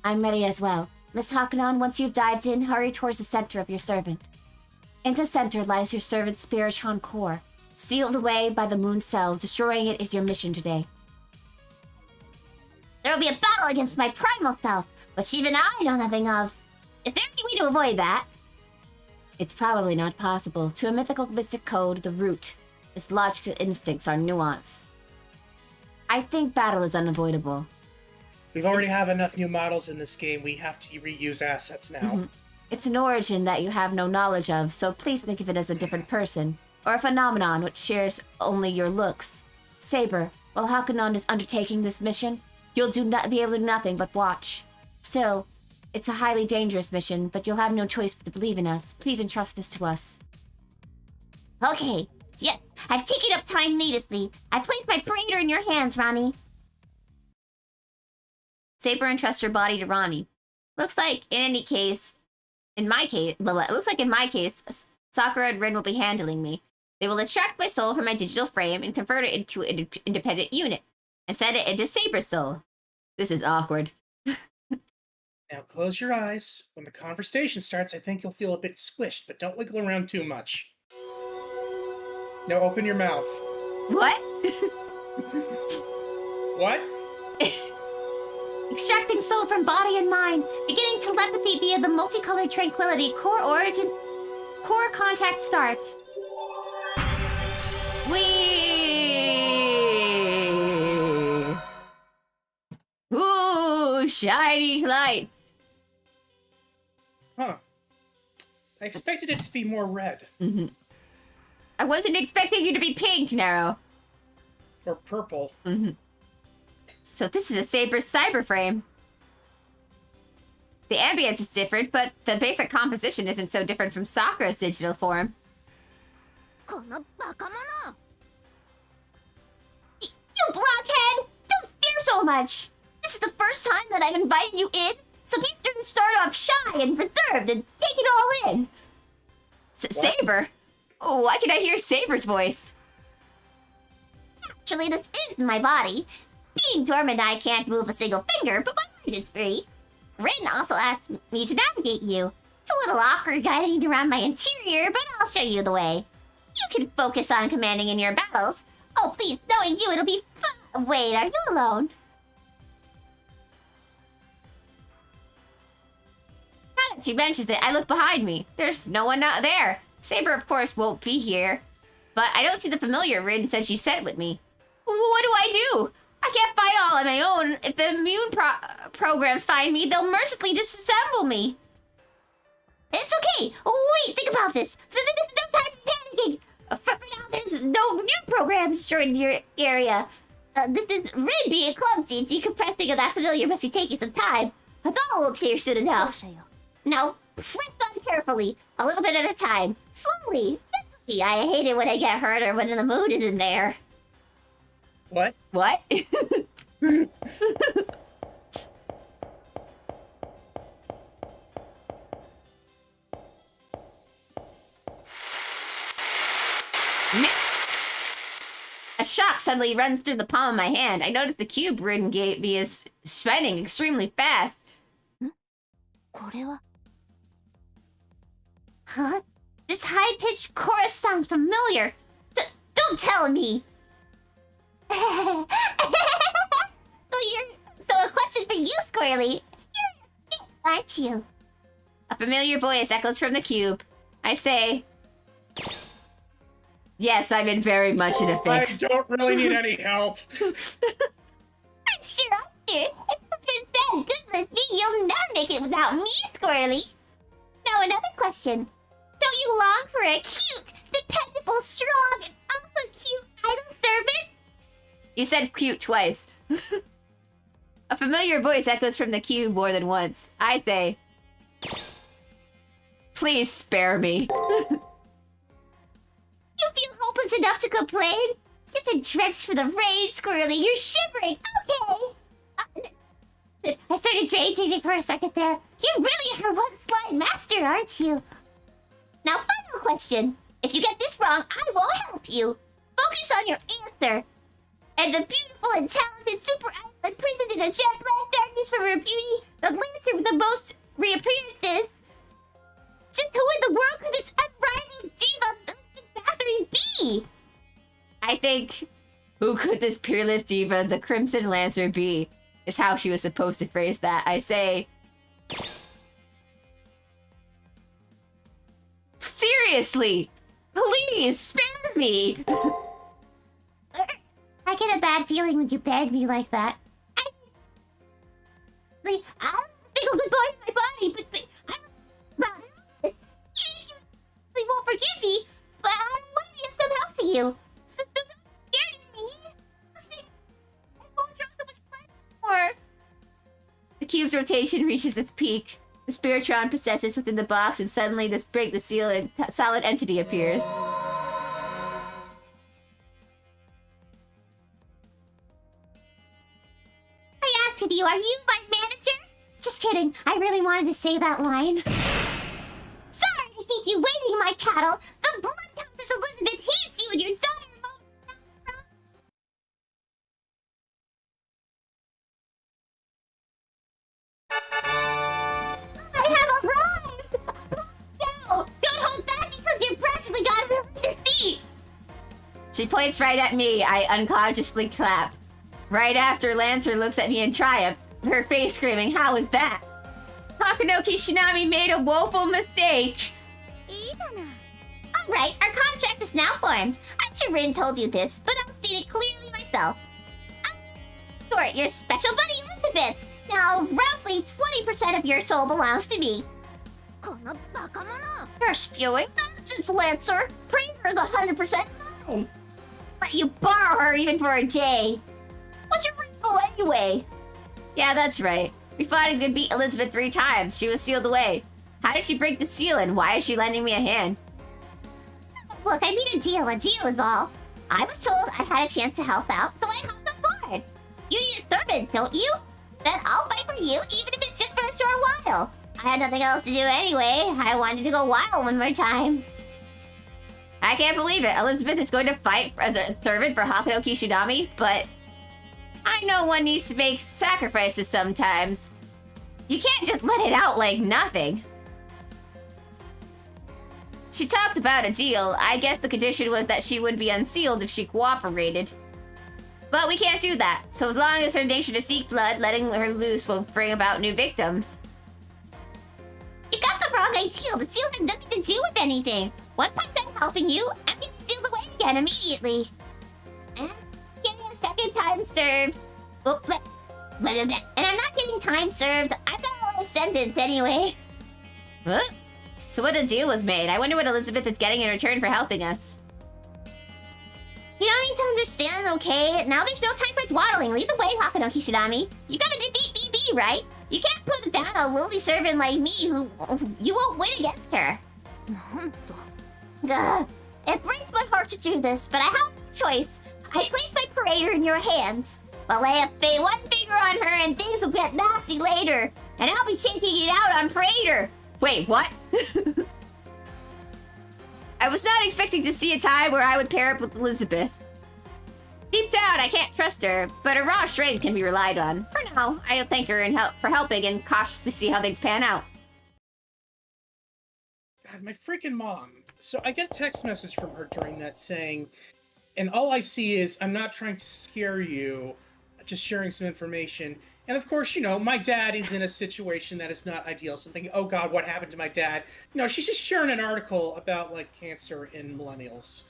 I'm ready as well. Miss Hakunon, once you've dived in, hurry towards the center of your servant. In the center lies your servant's Spiritron core. Sealed away by the moon cell, destroying it is your mission today. There will be a battle against my primal self, which even I know nothing of. Is there any way to avoid that? It's probably not possible. To a mythical mystic code, the root, its logical instincts are nuanced. I think battle is unavoidable. We've already have enough new models in this game, we have to reuse assets now. It's an origin that you have no knowledge of, so please think of it as a different person, or a phenomenon which shares only your looks. Saber, while Hakunon is undertaking this mission, you'll be able to do nothing but watch. Still, it's a highly dangerous mission, but you'll have no choice but to believe in us. Please entrust this to us. Okay, yes, I've taken up time needlessly. I place my parameter in your hands, Ronnie. Saber entrusts her body to Ronnie. Looks like in my case, Sakura and Rin will be handling me. They will extract my soul from my digital frame and convert it into an independent unit, and send it into Saber's soul. This is awkward. Now close your eyes. When the conversation starts, I think you'll feel a bit squished, but don't wiggle around too much. Now open your mouth. What? What? Extracting soul from body and mind, beginning telepathy via the multicolored tranquility, core contact start. Whee! Ooh, shiny lights. Huh. I expected it to be more red. I wasn't expecting you to be pink, Nero. Or purple. So this is a Saber's cyber frame. The ambience is different, but the basic composition isn't so different from Sakura's digital form. このバカ者 You blockhead! Don't stare so much! This is the first time that I've invited you in, so be sure to start off shy and reserved and take it all in. Saber? Oh, why can I hear Saber's voice? Actually, this is my body. Being dormant, I can't move a single finger, but my mind is free. Rin also asked me to navigate you. It's a little awkward guiding you around my interior, but I'll show you the way. You can focus on commanding in your battles. Oh, please, knowing you, it'll be fun. Wait, are you alone? Now that she mentions it, I look behind me. There's no one out there. Saber, of course, won't be here. But I don't see the familiar Rin said she sent with me. What do I do? I can't fight all on my own. If the immune programs find me, they'll mercilessly disassemble me. It's okay. Wait, think about this. There's no time for panicking. For now, there's no new programs destroyed in your area. This is Rin being clumsy. Decompressing of that familiar must be taking some time. It's all will appear soon enough. Now, press on carefully, a little bit at a time. Slowly. Mentally. I hate it when I get hurt or when the mood isn't there. What? What? A shock suddenly runs through the palm of my hand. I notice the cube Rin gave me is spinning extremely fast. これは Huh? This high-pitched chorus sounds familiar. Don't tell me. So a question for you, Squirrely. You're a aren't you? A familiar voice echoes from the cube. I say, yes, I'm in very much in a I fix. don't really need any help. I'm sure. It's been said, goodness me, you'll never make it without me, Squirrely. Now another question. Don't you long for a cute, dependable, strong, and also cute idle servant? You said cute twice. A familiar voice echoes from the cube more than once. I say, please spare me. You feel hopeless enough to complain? You've been drenched for the rain, Squirrely. You're shivering. Okay. I started daydreaming for a second there. You really are one sly master, aren't you? Now, final question. If you get this wrong, I won't help you. Focus on your answer. And the beautiful and talented super island imprisoned in a jet black darkness from her beauty, the lancer with the most reappearances. Just who in the world could this unrivaled diva bathering be? I think, who could this peerless diva, the Crimson Lancer, be? Is how she was supposed to phrase that. I say, seriously, please spare me. I get a bad feeling when you beg me like that. I don't think I'm goodbye to my body, but I won't forgive me, but I want to be of some help to you. So don't scare me. I won't draw so much pleasure. The cube's rotation reaches its peak. The Spiritron possesses within the box, and suddenly this break the seal and solid entity appears. I asked you, are you my manager? Just kidding. I really wanted to say that line. Sorry to keep you waiting, my cattle. The blood Countess Elizabeth hates you and your dire moment. I have arrived! No! Don't hold back because you've practically got him in your seat! She points right at me. I unconsciously clap. Right after, Lancer looks at me in triumph, her face screaming, how is that? Hakuno Kishinami made a woeful mistake. いいじゃない Alright, our contract is now formed. I'm sure Rin told you this, but I'll state it clearly myself. Sure, your special buddy Elizabeth. Now, roughly 20% of your soul belongs to me. このバカ者 You're spewing nonsense, Lancer. Prater's 100% mine. Let you borrow her even for a day. What's your rival anyway? Yeah, that's right. We fought and could beat Elizabeth 3 times. She was sealed away. How did she break the seal, and why is she lending me a hand? Look, I made a deal is all. I was told I had a chance to help out, so I hopped on board. You need a servant, don't you? Then I'll fight for you, even if it's just for a short while. I had nothing else to do anyway. I wanted to go wild one more time. I can't believe it. Elizabeth is going to fight as a servant for Hakuno Kishinami, but I know one needs to make sacrifices sometimes. You can't just let it out like nothing. She talked about a deal. I guess the condition was that she would be unsealed if she cooperated. But we can't do that. So as long as her nature to seek blood, letting her loose will bring about new victims. You got the wrong idea. The seal has nothing to do with anything. Once I'm done helping you, I'm getting sealed away again immediately. And getting a second time served. Oh, and I'm not getting time served. I've got a life sentence anyway. What? So what a deal was made. I wonder what Elizabeth is getting in return for helping us. You don't need to understand, okay? Now there's no time for dwaddling. Lead the way, Hakuno Kishinami. You gotta defeat BB, right? You can't put down a lowly servant like me who you won't win against her. なんと Ugh. It breaks my heart to do this, but I have no choice. I place my parader in your hands. I'll lay one finger on her and things will get nasty later. And I'll be taking it out on Prater. Wait, what? I was not expecting to see a time where I would pair up with Elizabeth. Deep down, I can't trust her, but her raw strength can be relied on. For now, I'll thank her for helping and cautiously see how things pan out. God, my freaking mom. So I get a text message from her during that saying, and all I see is, I'm not trying to scare you, just sharing some information. And of course, you know, my dad is in a situation that is not ideal. So I'm thinking, oh God, what happened to my dad? No, she's just sharing an article about, like, cancer in millennials.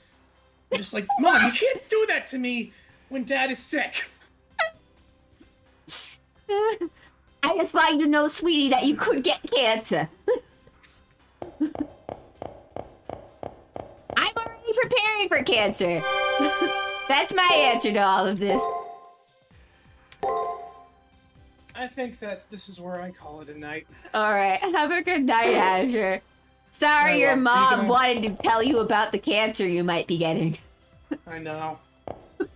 I'm just like, Mom, you can't do that to me when Dad is sick. I just want you to know, sweetie, that you could get cancer. I'm already preparing for cancer. That's my answer to all of this. I think that this is where I call it a night. Alright, have a good night, Azure. Sorry Yeah, your well, mom wanted to tell you about the cancer you might be getting. I know. Are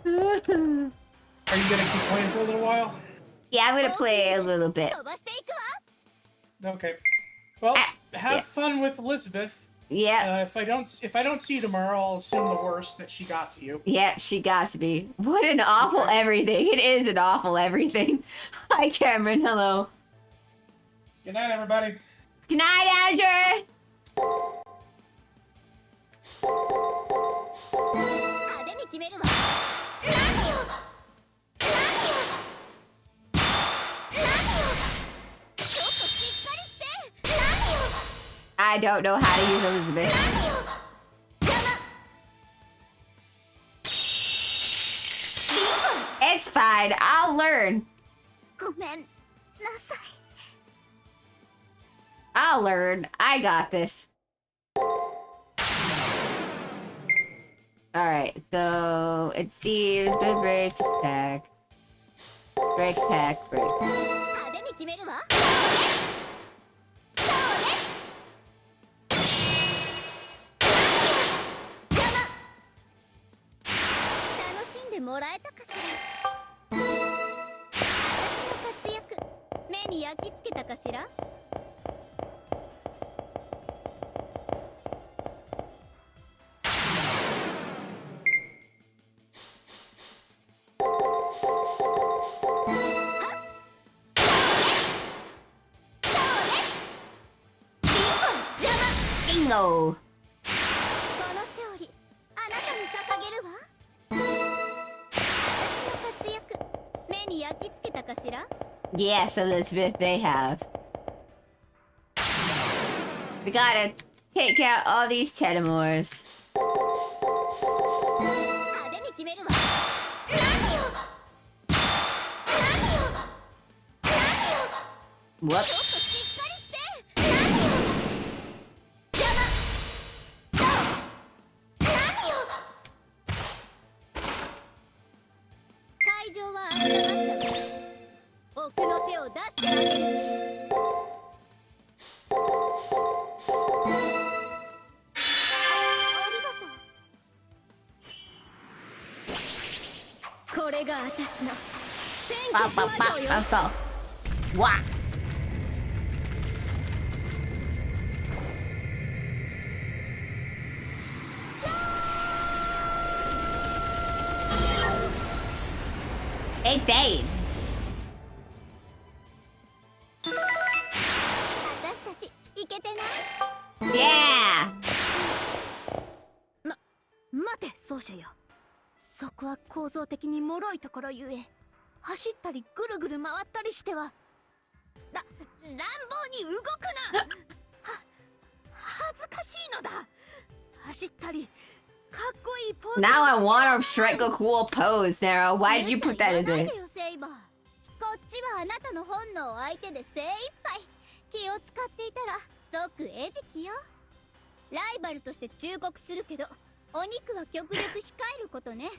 you gonna keep playing for a little while? Yeah, I'm gonna play a little bit. Okay. Well, have yeah. fun with Elizabeth. Yeah. If I don't see you tomorrow, I'll assume the worst, that she got to you. Yeah, she got to be. What an awful everything. It is an awful everything. Hi, Cameron. Hello. Good night, everybody. Good night, Azure. I don't know how to use Elizabeth. It's fine. I'll learn. I'll learn. I got this. Alright, so it seems the break attack. Break attack, break. Bingo! Yes, Elizabeth, they have. We gotta take out all these Telemores. Whoops. Wah! It died. Yeah! 待て、奏者よ。そこは構造的に脆いところゆえ、走ったりぐるぐる回ったりしては乱暴に動くな。恥ずかしいのだ。走ったりかっこいいポーズ。 Now I want to strike a cool pose, Nara. Why did you put that in this? こっちはあなたの本能相手で精一杯。気を使っていたら即餌食よ。ライバルとして忠告するけど、お肉は極力控えることね。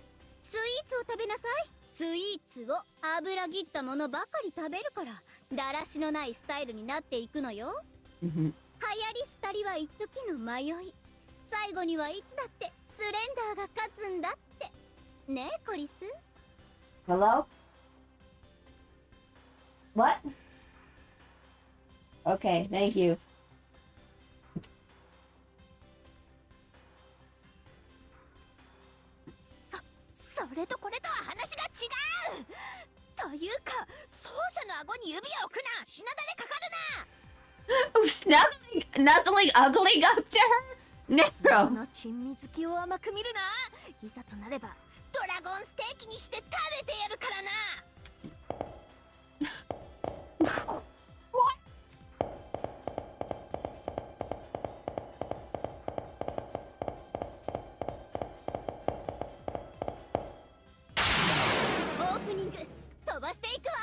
スイーツを食べなさい。スイーツを油切ったものばかり食べるからだらしのないスタイルになっていくのよ。流行り廃りは一時の迷い。最後にはいつだってスレンダーが勝つんだってねえ、コリス。 Hello? What? Okay, thank you. 顎に指を置くな。品だれかかるな。Nuzzling ugly up to her? こ No. の珍味好きを甘く見るな。いざとなればドラゴンステーキにして食べてやるからな。オープニング飛ばしていくわ。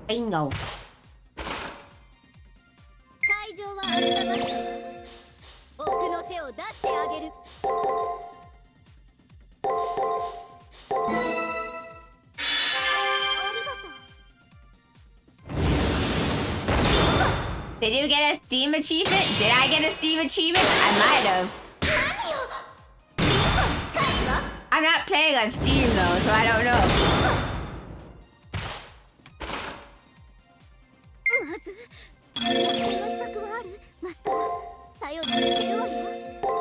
Bingo. 会場はあなたまし。奥の手を出してあげる。ありがとう。 Did you get a Steam achievement? Did I get a Steam achievement? I might have. I'm not playing on Steam though, so I don't know. まず逆転の秘策はある？マスター頼りにしてるわよ。ありがと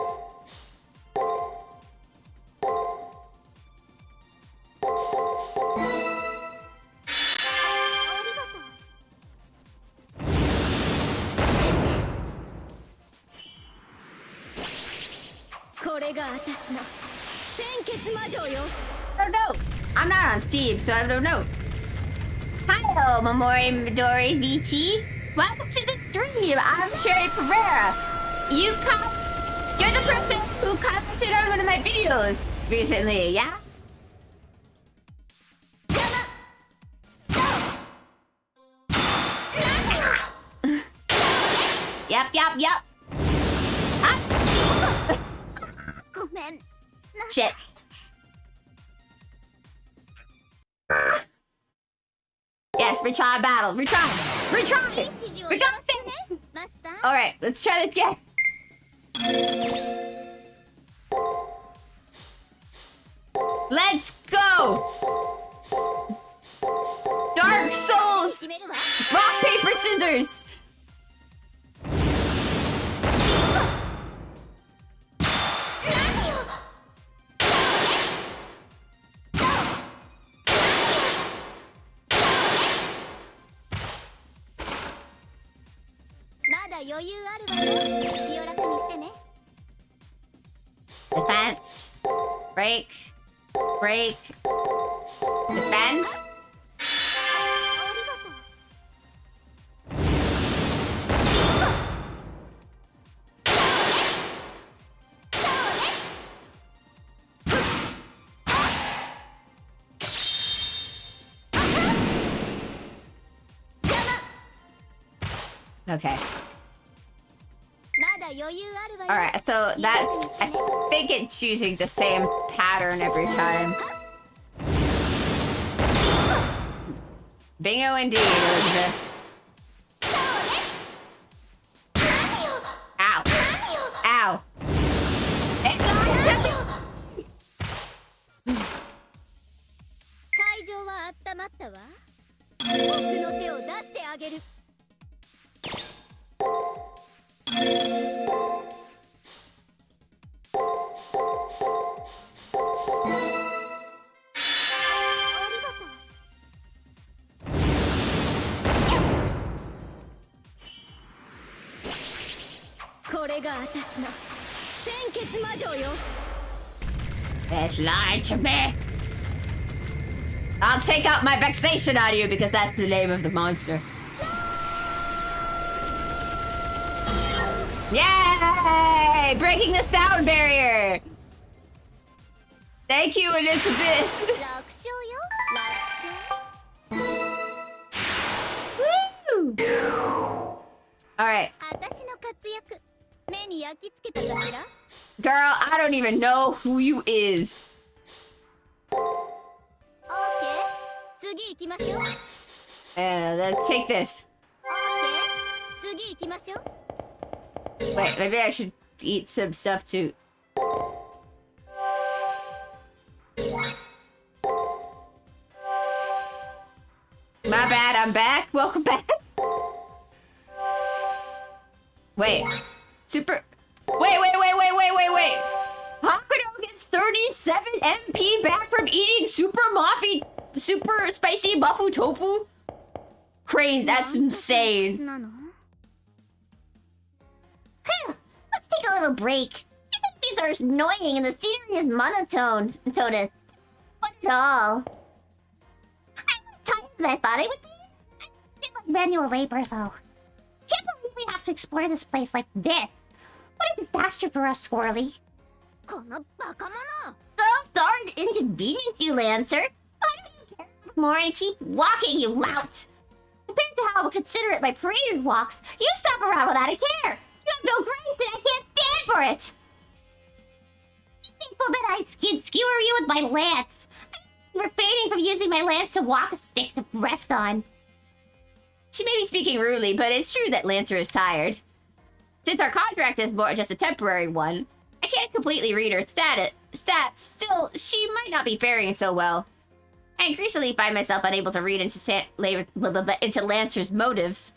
う。これが私の鮮血魔女よ。 I don't know. I'm not on Steam, so I don't know. Hello, Memori Midori VT. Welcome to the stream. I'm Cherry Pereira. You're the person who commented on one of my videos recently, yeah? Yup. ごめん。 Shit. Yes, retry battle. Retry. 指 We 示を got よろしく this. ね、マスター。 All right, let's try this again. Let's go. Dark Souls. 決めるわ。 Rock, paper, scissors. まだ余裕あるわよ。気を楽にしてね。 Defense. Break. Break. Defend. ありがとう。 Okay. まだ余裕あるわよ。 All right. So that's. I think it's choosing the same pattern every time. Bingo indeed, Elizabeth. Ow. Ow. It's not- 会場は温まったわ。奥の手を出してあげる。 ありがとう。これが私の鮮血魔女よ。 Bitch lied to me. I'll take out my vexation on you because that's the name of the monster. Yay! Breaking the sound barrier. Thank you, Elizabeth. 楽勝よ。楽勝。 Woo! All right, 私の活躍目に焼き付けたかしら。 girl. I don't even know who you is. オーケー。次行きましょう。オーケー。 Let's take this. 次行きましょう。 Wait, maybe I should eat some stuff too. My bad, I'm back. Welcome back. Wait. Super... Wait. Hokuto gets 37 MP back from eating super spicy buffalo tofu? Crazy, that's insane. Let's take a little break. These enemies are annoying and the scenery is monotone. Not at all. I'm more tired than I thought I would be. I did like manual labor though. Can't believe we have to explore this place like this. What a disaster for us, Squirrely. このバカ者 So sorry to inconvenience you, Lancer. Why don't you care a little more and keep walking, you lout? Compared to how considerate my parade walks, you stop around without a care. You have no grace and I can't stand for it. Be thankful that I skewer you with my lance. I'm refraining from using my lance to walk a stick to rest on. She may be speaking rudely, but it's true that Lancer is tired. Since our contract is more just a temporary one, I can't completely read her stats. Still, she might not be faring so well. I increasingly find myself unable to read into Lancer's motives.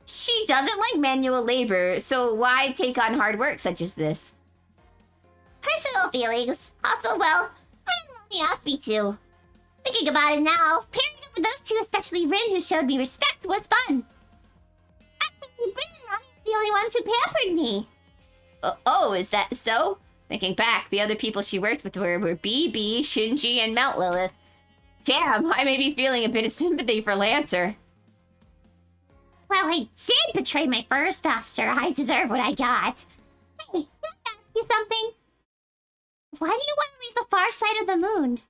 She doesn't like manual labor, so why take on hard work such as this? Personal feelings. Also, well, I didn't really ask me to. Thinking about it now, pairing up with those two, especially Rin, who showed me respect, was fun. Actually, Rin and Ronnie were the only ones who pampered me. Oh, is that so? Thinking back, the other people she worked with were BB, Shinji, and Melt Lilith. Damn, I may be feeling a bit of sympathy for Lancer. Well, I did betray my first master. I deserve what I got. Hey, can I ask you something? Why do you want to leave the far side of the moon?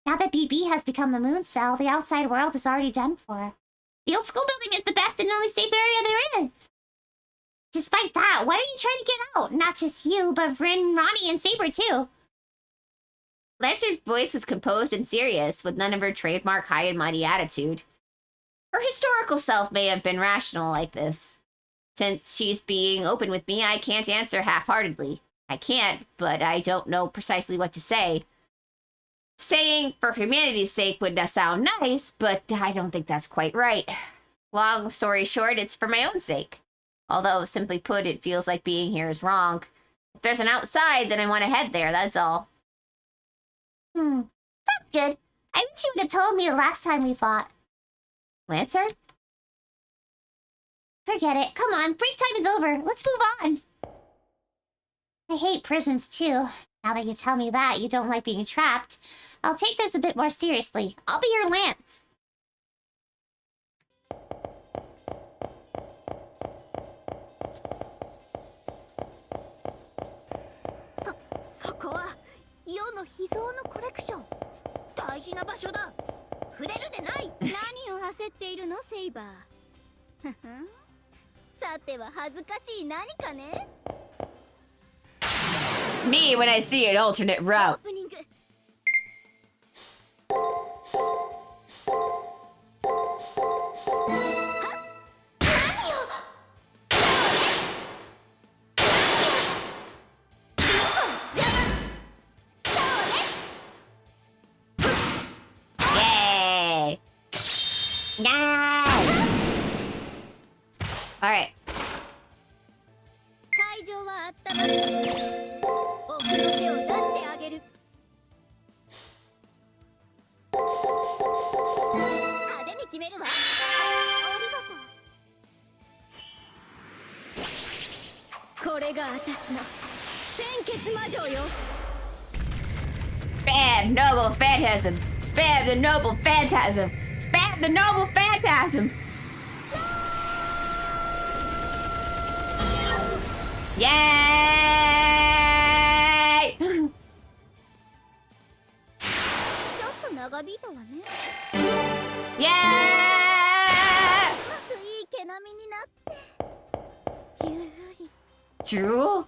Now that BB has become the moon cell, the outside world is already done for. The old school building is the best and only safe area there is. Despite that, why are you trying to get out? Not just you, but Rin, Ronnie, and Saber too. Lancer's voice was composed and serious, with none of her trademark high and mighty attitude. Her historical self may have been rational like this. Since she's being open with me, I can't answer half-heartedly. I can't, but I don't know precisely what to say. Saying, for humanity's sake, would sound nice, but I don't think that's quite right. Long story short, it's for my own sake. Although, simply put, it feels like being here is wrong. If there's an outside, then I want to head there, that's all. Sounds good. I wish you would have told me the last time we fought. Lancer? Forget it. Come on, break time is over. Let's move on. I hate prisons too. Now that you tell me that, you don't like being trapped. I'll take this a bit more seriously. I'll be your lance. そこは世の秘蔵のコレクション。大事な場所だ。触れるでない。何を焦っているの、セイバー。ふふん。さては恥ずかしい何かね。Me when I see an alternate オ route. ープニング。Yay! Alright. 会場はあったまる。僕の手を出してあげる。派手に決めるわ。ありがとう。これが私の鮮血魔女よ。 Spam noble phantasm! Spam the noble phantasm! Spam the noble phantasm! Yay! ちょっと長引いたわね。 Yay! ますいい毛並みになって。じゅるり。 Drool?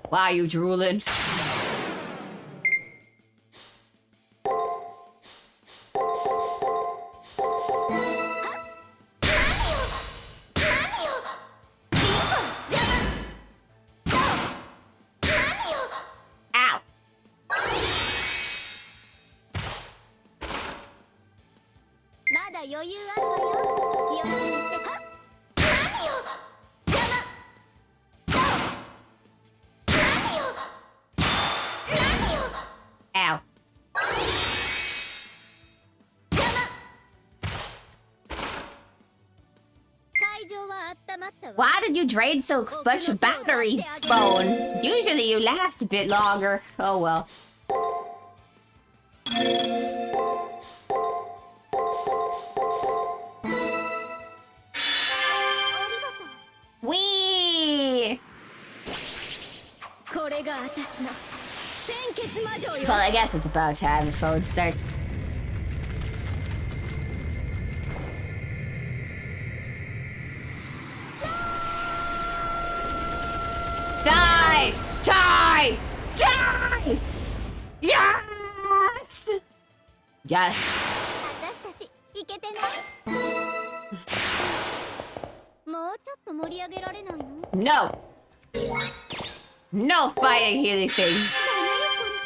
Why are you drooling? Ow! まだ余裕あるわよ。気を楽にしてか。何よ邪魔。何よ何よ Ow. 会場は温まったわ。 Why did you drain so much battery, Bone? Usually you last a bit longer. Oh well. Wee! これが私の鮮血魔女よ。 Well, I guess it's about time the phone starts. Die! Die! Die! Yes! Yes. 私たちイケてない。もうちょっと盛り上げられないの？ No! No fighting anything! ダメよポリス。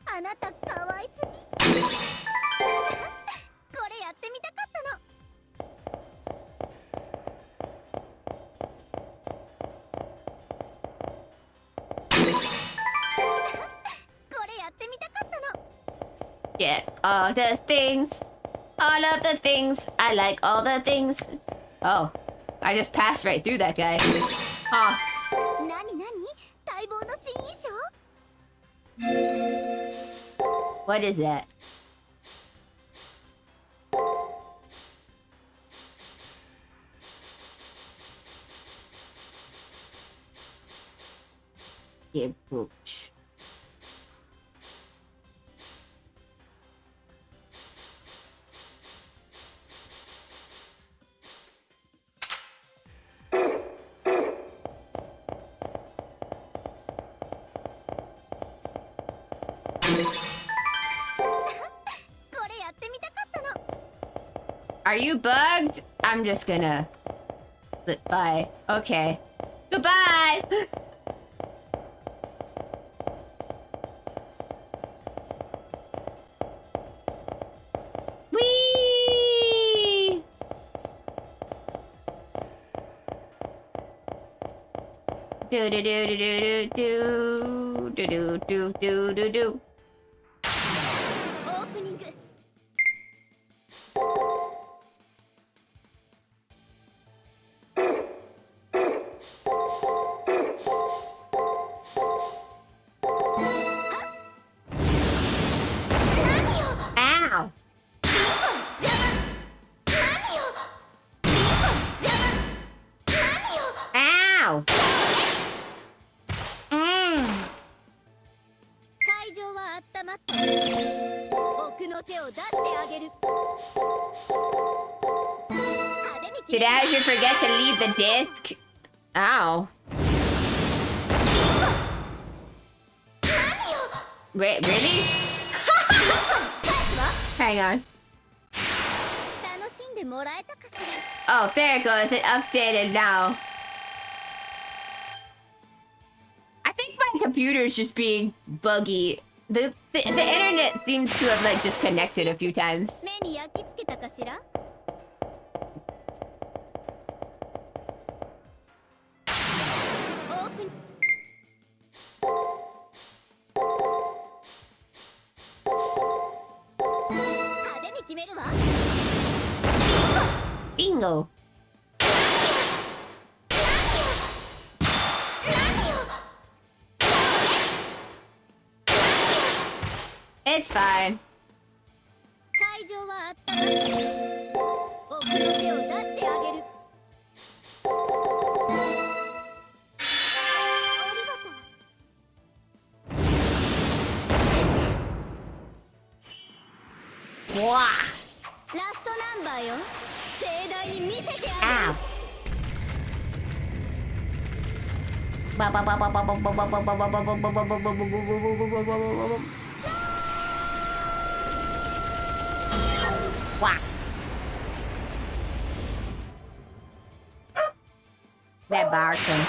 あなた可愛すぎ。これやってみたかったの。これやってみたかったの。 Yeah, all the things. All of the things. I like all the things. Oh, I just passed right through that guy. Huh. なになに？待望の新衣装？ What is that? Get booked. Are you bugged? I'm just gonna... Bye. Okay. Goodbye! Whee! Do do do do do do do do do do do do. オープニング。 Ow! Ow! 会場は温まった。僕の手を出してあげる。派手に決 Did めるわ。 Azure forget to leave the disc? Ow. Wait, really? Hang on. 楽しんでもらえたかしら。 Oh, there it goes. It updated now. I think my computer is just being buggy. The internet seems to have like disconnected a few times. 目に焼き付けたかしら。オープン。派手に決めるわ。 Bingo. It's fine. 会場は温まった。僕の手を出してあげる。ありがとう。 Wah. ラストナンバーよ。盛大に見せてあ Ow. Whack. That barking. げる。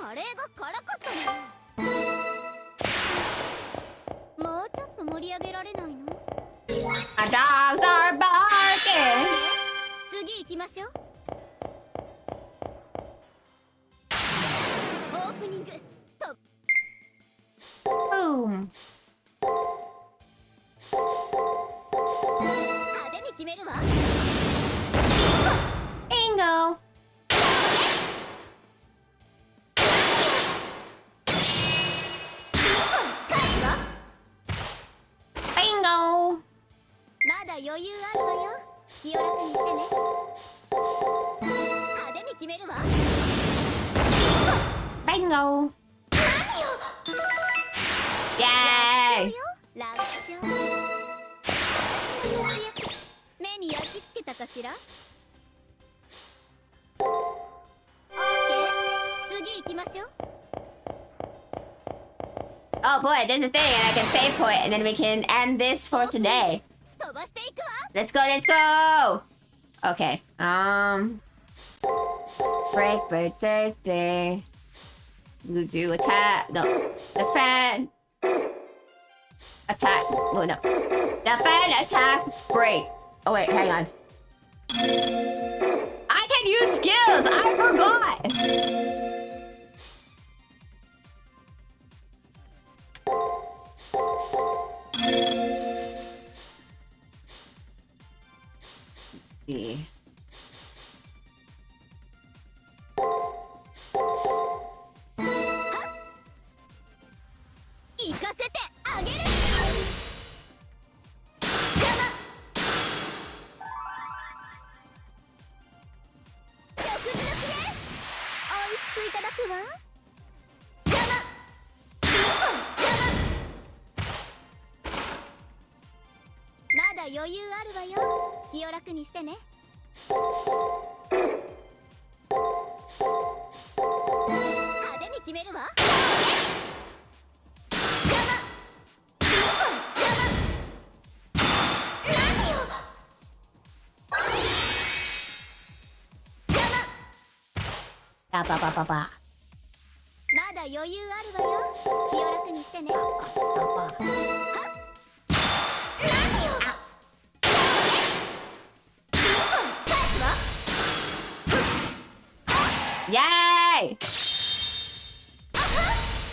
カレーが辛かったの。もうちょっと盛り上げられないの？ My dogs are barking. きましょう。オープニングと Boom. 派手に決めるわ。 Bingo. Bingo. まだ余裕あるわよ。気を楽にしてね。派手に決めるわ。 Bingo. Yay. 楽勝。目に焼き付けたかしら。オッケー。次行きましょう。 Oh boy, there's a thing, and I can save point, and then we can end this for today. 飛ばしていくわ。 Let's go, let's go! Okay, break, Luzu attack, no, defend, attack, oh no, defend, attack, break. Oh wait, hang on. I can use skills, I forgot! See. 行かせてあげる。食事のね。美味しくいただくわ。まだ余裕あるわよ。気を楽にしてね。派手に決めるわ。 Ba ba ba ba ba. まだ余裕あるわよ。気を楽にしてね。 Yay!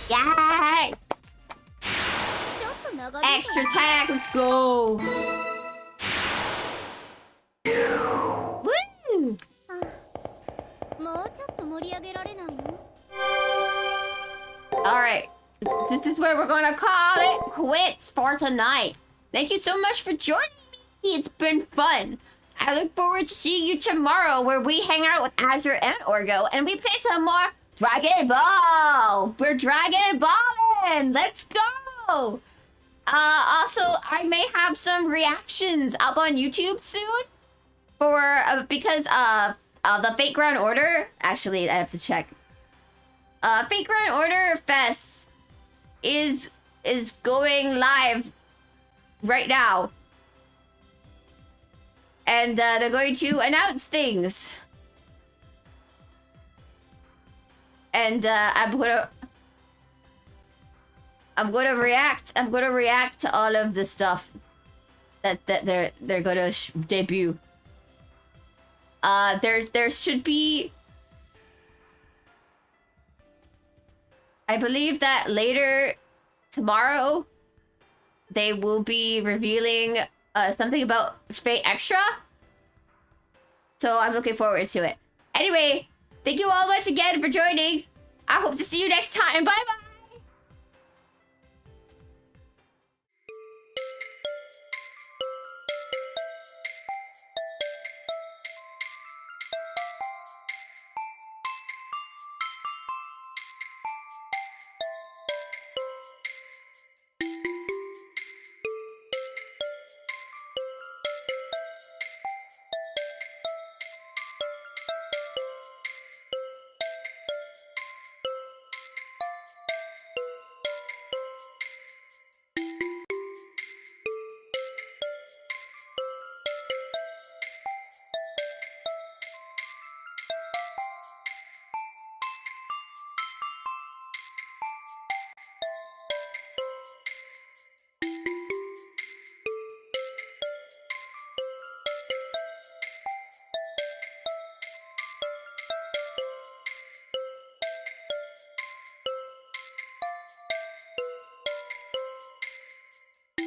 Yay! ちょっと長引いた。 Extra attack, let's go! Woo! もうちょっと盛り上げられないの？ Alright, this is where we're gonna call it quits for tonight. Thank you so much for joining me. It's been fun. I look forward to seeing you tomorrow where we hang out with Azure and Orgo and we play some more Dragon Ball. We're Dragon Balling. Let's go. Also, I may have some reactions up on YouTube soon for because the Fate Grand Order. Actually, I have to check. Fate Grand Order Fest is going live right now. And they're going to announce things. And I'm gonna react to all of the stuff that they're gonna debut. There should be, I believe that later tomorrow they will be revealing something about Fate Extra. So I'm looking forward to it. Anyway, thank you all much again for joining. I hope to see you next time. Bye bye.